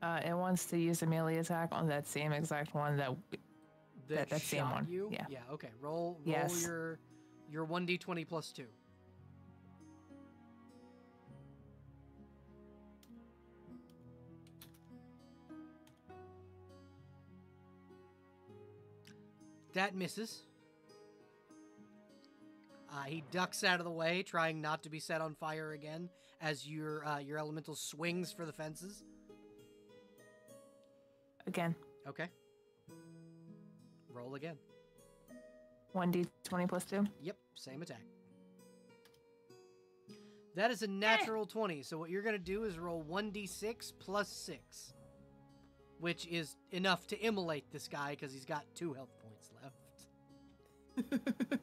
It wants to use a melee attack on that same exact one that same shot one. You? Yeah. Yeah. Okay. Roll Yes. your 1d20 plus 2. That misses. He ducks out of the way, trying not to be set on fire again, as your elemental swings for the fences. Again. Okay. Roll again. 1d20 plus 2. Yep, same attack. That is a natural 20, so what you're going to do is roll 1d6 plus 6, which is enough to immolate this guy because he's got 2 health points left.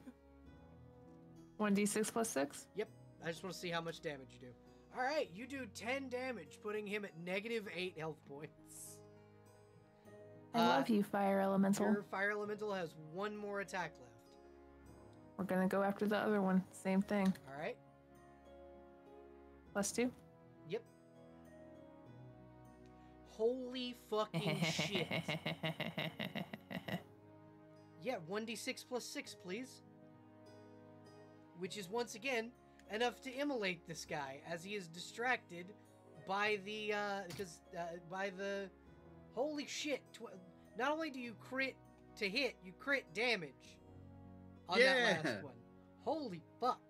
1d6 plus 6? Yep, I just want to see how much damage you do. All right, you do 10 damage, putting him at -8 health points. I love you, fire elemental. Your fire elemental has 1 more attack left. We're gonna go after the other one. Same thing. All right. Plus 2? Yep. Holy fucking shit. Yeah, 1d6 plus 6, please. Which is, once again, enough to immolate this guy, as he is distracted by the, holy shit. Not only do you crit to hit, you crit damage on that last one. Holy fuck.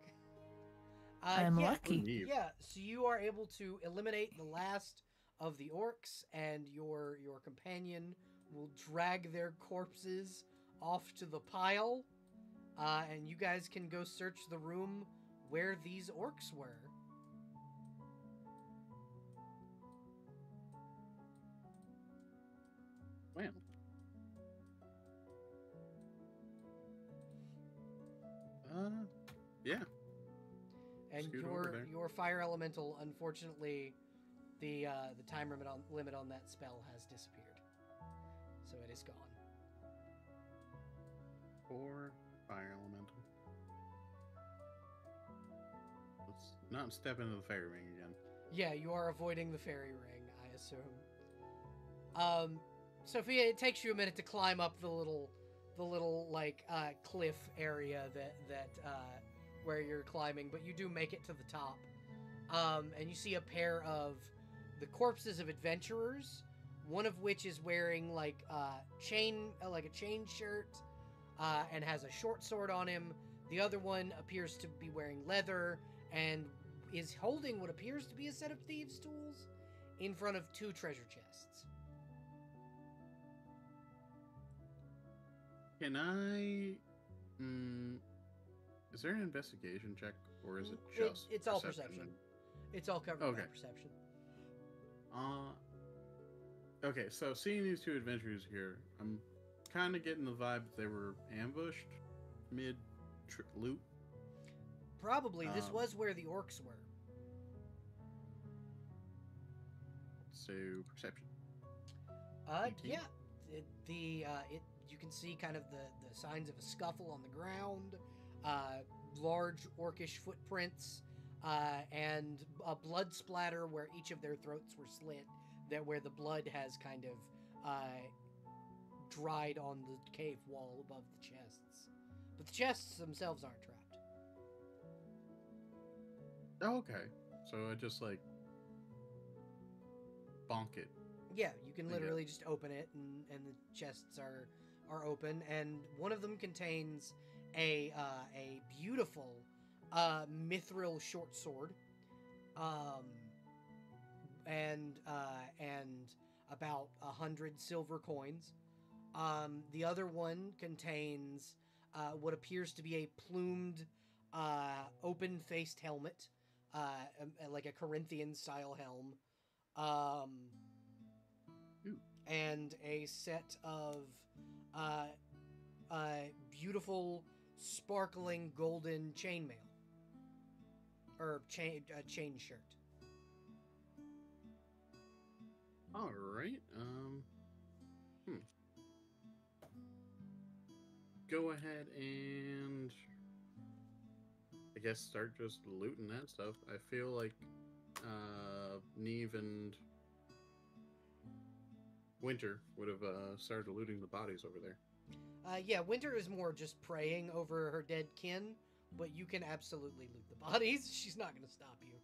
I'm lucky. Yeah, so you are able to eliminate the last of the orcs, and your companion will drag their corpses off to the pile, and you guys can go search the room where these orcs were. Wow. Yeah. And Scoot over there. your fire elemental, unfortunately, the time limit on that spell has disappeared, so it is gone. 4 fire elemental. Let's not step into the fairy ring again. Yeah, you are avoiding the fairy ring, I assume. Sophia, it takes you a minute to climb up the little cliff area that where you're climbing, but you do make it to the top. And you see a pair of the corpses of adventurers, one of which is wearing a chain shirt, and has a short sword on him. The other one appears to be wearing leather and is holding what appears to be a set of thieves' tools in front of 2 treasure chests. Can I... is there an investigation check, or is it just It's all perception. It's all covered by perception. Okay, so seeing these 2 adventurers here, I'm kind of getting the vibe that they were ambushed mid-loot. Probably. This was where the orcs were. So, perception. 18. Yeah. You can see kind of the signs of a scuffle on the ground, large orcish footprints, and a blood splatter where each of their throats were slit, where the blood has kind of dried on the cave wall above the chests. But the chests themselves aren't trapped. Oh, okay. So I just like bonk it. Yeah, you can I literally just open it, and the chests are open, and one of them contains a beautiful mithril short sword, um, and about 100 silver coins. The other one contains what appears to be a plumed, open-faced helmet, like a Corinthian style helm. Um, Ooh. and a set of uh, beautiful, sparkling golden chainmail or chain shirt. All right. Hmm. Go ahead and I guess start just looting that stuff. I feel like Neve and Winter would have started looting the bodies over there. Yeah, Winter is more just praying over her dead kin, but you can absolutely loot the bodies. She's not going to stop you.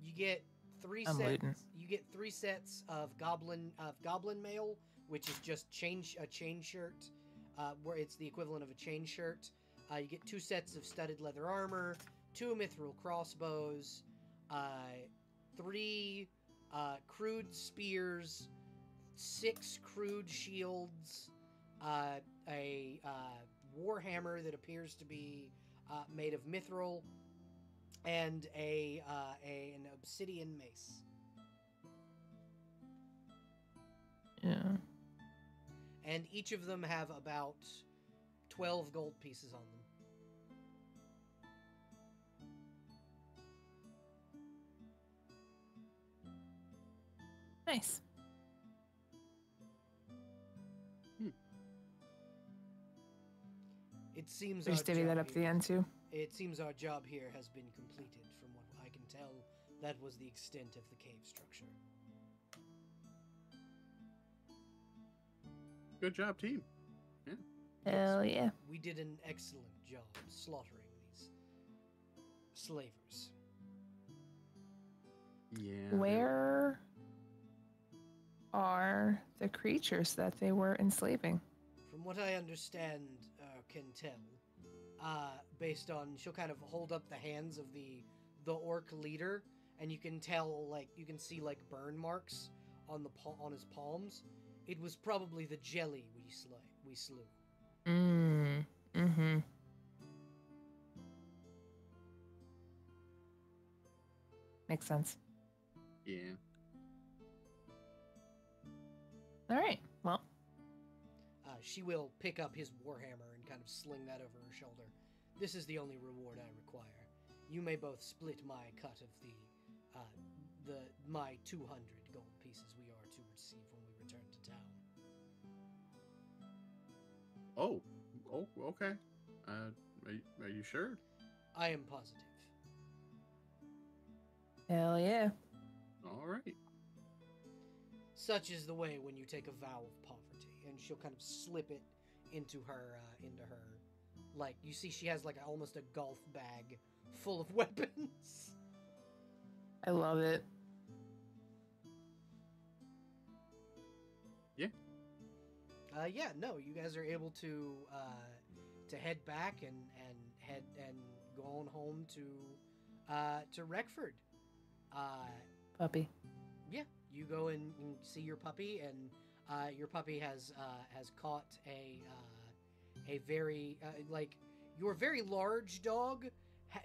You get three I'm sets. looting. You get 3 sets of goblin mail, which is just a chain shirt, where it's the equivalent of a chain shirt. You get 2 sets of studded leather armor, 2 mithril crossbows, 3 crude spears, 6 crude shields, a warhammer that appears to be made of mithril, and an obsidian mace. Yeah. And each of them have about 12 gold pieces on them. Nice. It seems We just divvy that up at the end too. It seems our job here has been completed. From what I can tell, that was the extent of the cave structure. Good job, team. Yeah. Hell yeah. We did an excellent job slaughtering these slavers. Yeah. Where are the creatures that they were enslaving? From what I understand, can tell, based on, she'll kind of hold up the hands of the orc leader, and you can tell, like, you can see like burn marks on his palms. It was probably the jelly we slew. Mm-hmm. Makes sense. Yeah. All right. Well, She will pick up his warhammer and kind of sling that over her shoulder. This is the only reward I require. You may both split my cut of my 200 gold pieces we are to receive when we return to town. Oh, okay. Are you sure? I am positive. hell yeah. All right. Such is the way when you take a vow of poverty. And she'll kind of slip it into her, like, you see she has like almost a golf bag full of weapons. I love it. Yeah. Yeah, no, you guys are able to head back and go on home to Wreckford. Puppy. Yeah, you go and see your puppy, and your puppy has caught a very like, your very large dog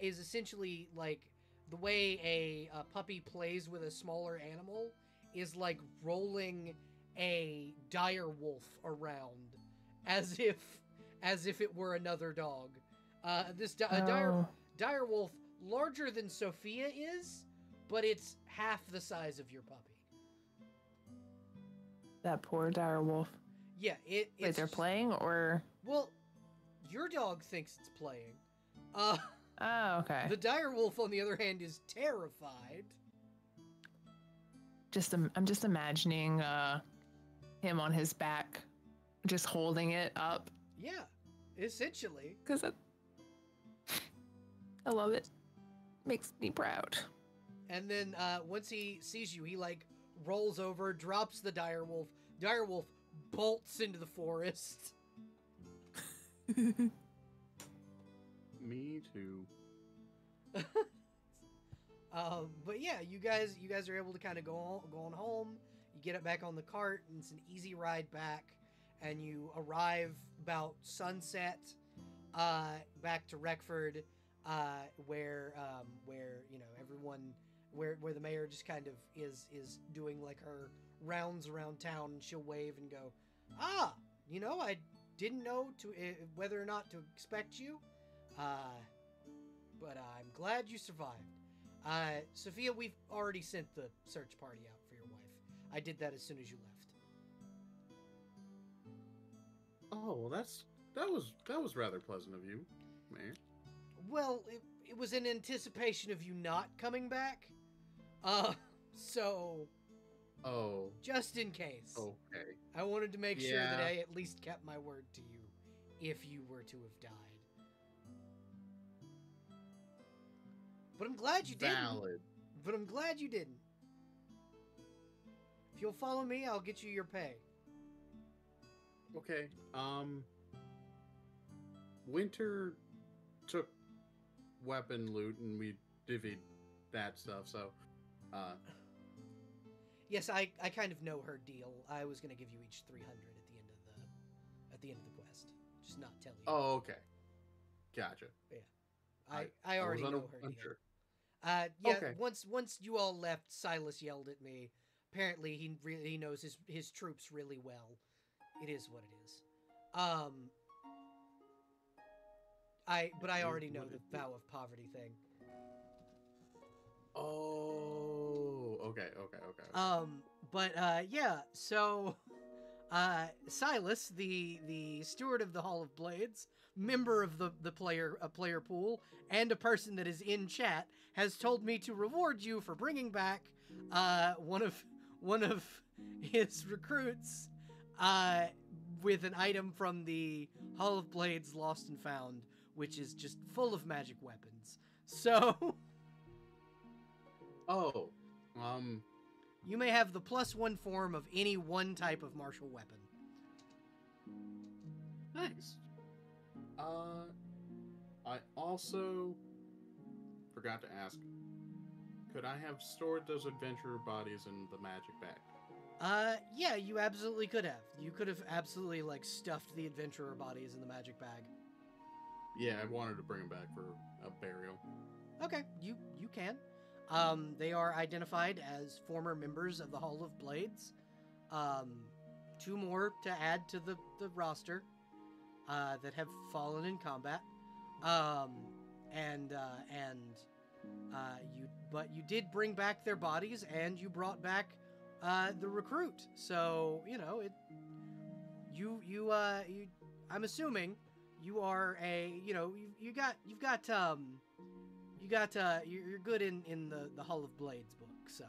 is essentially like the way a puppy plays with a smaller animal is like rolling a dire wolf around as if it were another dog. This dire wolf, larger than Sophia is, but it's half the size of your puppy. That poor dire wolf. Yeah, Wait, they're playing or? Well, your dog thinks it's playing. Oh, okay. The dire wolf, on the other hand, is terrified. I'm just imagining him on his back, just holding it up. Yeah, essentially. Because I love it. Makes me proud. And then once he sees you, he like rolls over, drops the direwolf. Direwolf bolts into the forest. Me too. But yeah, you guys are able to kind of go on home. You get it back on the cart, and it's an easy ride back. And you arrive about sunset, back to Wreckford, where everyone, where the mayor just kind of is doing like her rounds around town, and she'll wave and go, I didn't know whether or not to expect you, but I'm glad you survived. Sophia, we've already sent the search party out for your wife. I did that as soon as you left. Oh, well, that was rather pleasant of you, Mayor. Well, it was in anticipation of you not coming back. So... Oh. Just in case. Okay. I wanted to make sure that I at least kept my word to you, if you were to have died. But I'm glad you didn't. Valid. But I'm glad you didn't. If you'll follow me, I'll get you your pay. Okay. Winter took weapon loot and we divvied that stuff, so Yes, I kind of know her deal. I was gonna give you each 300 at the end of the quest. Just not tell you. Oh, okay. Gotcha. Yeah. I already know her deal. Unsure. Okay. Once you all left, Silas yelled at me. Apparently, he knows his troops really well. It is what it is. I already know the vow of poverty thing. Oh, okay. So, Silas, the steward of the Hall of Blades, member of the player pool, and a person that is in chat, has told me to reward you for bringing back one of his recruits with an item from the Hall of Blades Lost and Found, which is just full of magic weapons. So... Oh, You may have the +1 form of any one type of martial weapon. Nice. I also forgot to ask, could I have stored those adventurer bodies in the magic bag? Yeah, you absolutely could have. You could have absolutely, stuffed the adventurer bodies in the magic bag. Yeah, I wanted to bring them back for a burial. Okay, you can. They are identified as former members of the Hall of Blades. 2 more to add to the roster that have fallen in combat. You did bring back their bodies, and you brought back the recruit. So I'm assuming you are you're good in the Hall of Blades book, so.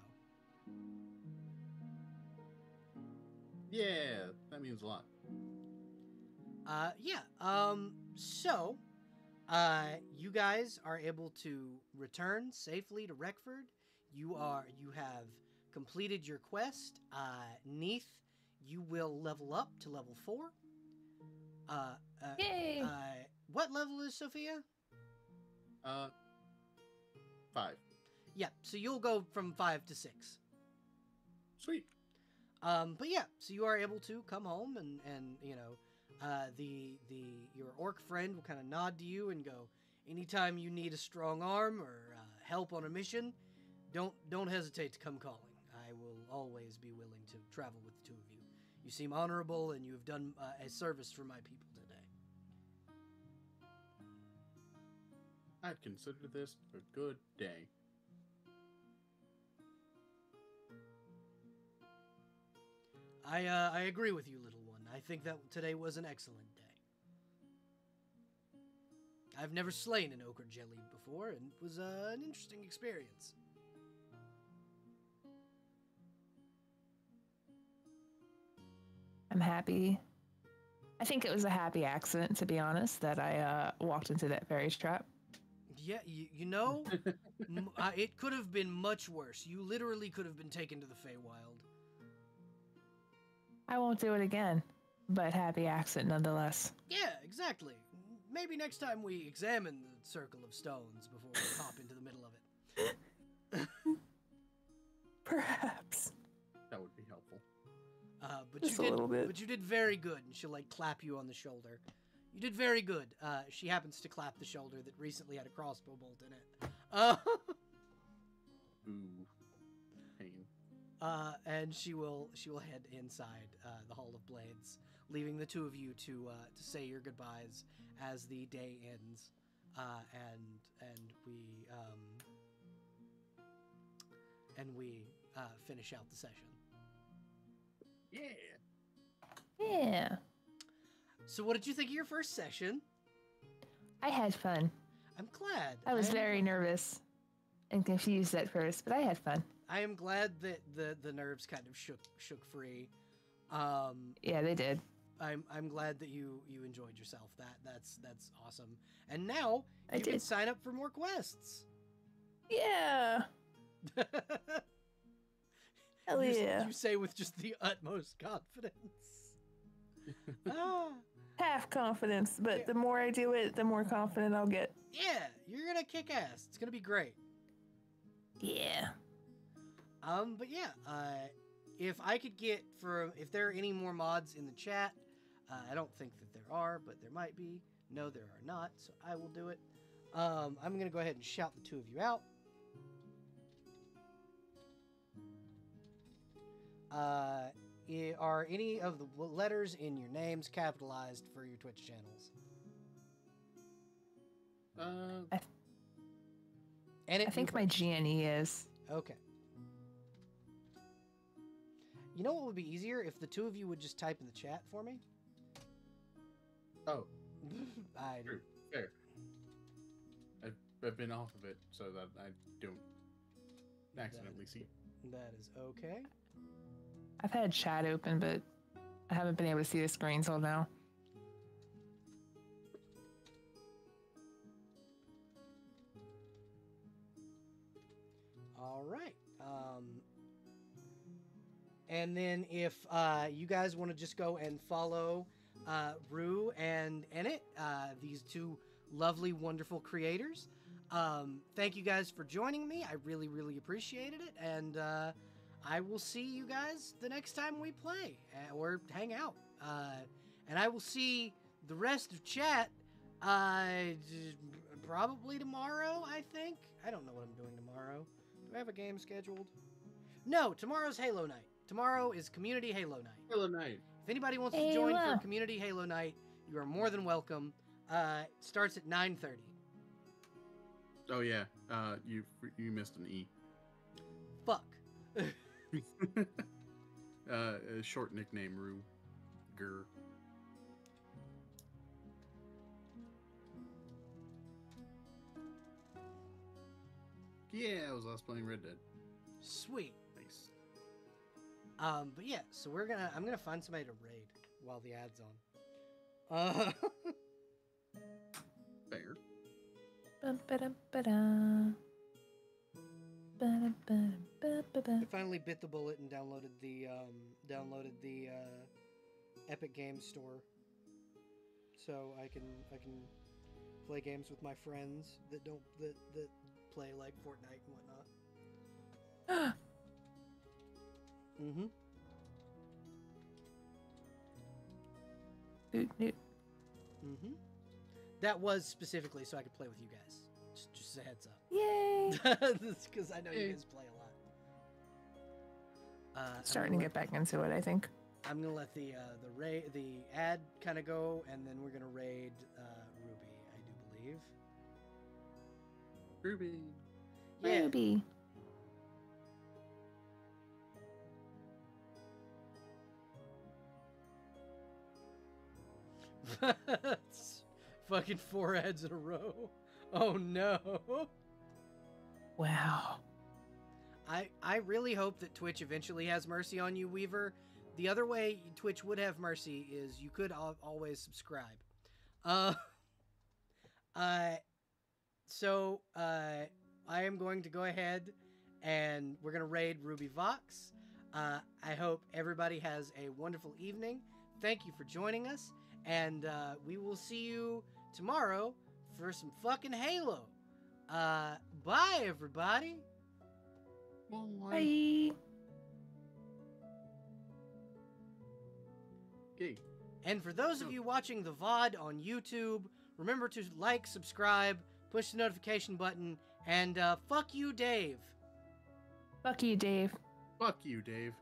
Yeah, that means a lot. So, you guys are able to return safely to Wreckford. You have completed your quest. Neath, you will level up to level 4. Yay! What level is Sophia? 5. Yeah, so you'll go from 5 to 6. Sweet. But yeah, so you are able to come home and your orc friend will kind of nod to you and go, anytime you need a strong arm or help on a mission, don't hesitate to come calling. I will always be willing to travel with the 2 of you. You seem honorable and you have done a service for my people today. I'd consider this a good day. I agree with you, little one. I think that today was an excellent day. I've never slain an ochre jelly before, and it was an interesting experience. I'm happy. I think it was a happy accident, to be honest, that I walked into that fairy trap. Yeah, you know, it could have been much worse. You literally could have been taken to the Feywild. I won't do it again, but happy accident nonetheless. Yeah, exactly. Maybe next time we examine the circle of stones before we hop into the middle of it. Perhaps. That would be helpful. But Just you a did, little bit. But you did very good, and she'll like clap you on the shoulder. You did very good. She happens to clap the shoulder that recently had a crossbow bolt in it. Ooh, pain. And she will head inside the Hall of Blades, leaving the two of you to say your goodbyes as the day ends, and we finish out the session. Yeah. Yeah. So, what did you think of your first session? I had fun. I'm glad. I was am very glad. nervous and confused at first, but I had fun. I am glad that the nerves kind of shook free. Yeah, they did. I'm glad that you enjoyed yourself. That's awesome. And now I you can did. sign up for more quests. Yeah. Hell yeah. You say with just the utmost confidence. Ah, Half confidence, but Yeah. the more I do it, the more confident I'll get. yeah, you're gonna kick ass. It's gonna be great. Yeah. But yeah, if I could get if there are any more mods in the chat, I don't think that there are, but there might be. No, there are not, so I will do it. I'm gonna go ahead and shout the two of you out. Are any of the letters in your names capitalized for your Twitch channels? And I think my GNE is. Okay. You know what would be easier if the two of you would just type in the chat for me? Oh, I true. Fair. I've been off of it so that I don't accidentally see. That is okay. I've had chat open, but I haven't been able to see the screen till now. All right. And then if you guys want to just go and follow Rue and Ennett, these two lovely, wonderful creators. Thank you guys for joining me. I really, really appreciated it. And I will see you guys the next time we play or hang out. And I will see the rest of chat probably tomorrow, I think. I don't know what I'm doing tomorrow. Do I have a game scheduled? No, tomorrow's Halo Night. Tomorrow is Community Halo Night. Hello, night. If anybody wants to join for Halo. Community Halo Night, you are more than welcome. It starts at 9:30. Oh yeah. You missed an E. Fuck. A short nickname, Rue. Grr. Yeah, I was last playing Red Dead. Sweet. Nice. But yeah, so I'm gonna find somebody to raid while the ad's on. Fair. Ba-ba-da-ba-da. I Ba-da-ba-da-ba-ba-ba. finally bit the bullet and downloaded the Epic Games Store, so I can play games with my friends that play like Fortnite and whatnot. Mm-hmm. Doot, doot. Mm-hmm. That was specifically so I could play with you guys. Just a heads up. Yay! Because I know you guys play a lot. Starting to get back into it, I think. I'm gonna let the ad kind of go, and then we're gonna raid Ruby, I do believe. Ruby. Yeah. Ruby. It's fucking 4 ads in a row. Oh no. Wow. I really hope that Twitch eventually has mercy on you, Weaver. The other way Twitch would have mercy is you could always subscribe. So I am going to go ahead and we're going to raid Ruby Vox. I hope everybody has a wonderful evening. Thank you for joining us. And we will see you tomorrow for some fucking Halo. Bye, everybody. Bye. Okay. And for those of you watching the VOD on YouTube, remember to like, subscribe, push the notification button, and fuck you, Dave. Fuck you, Dave. Fuck you, Dave.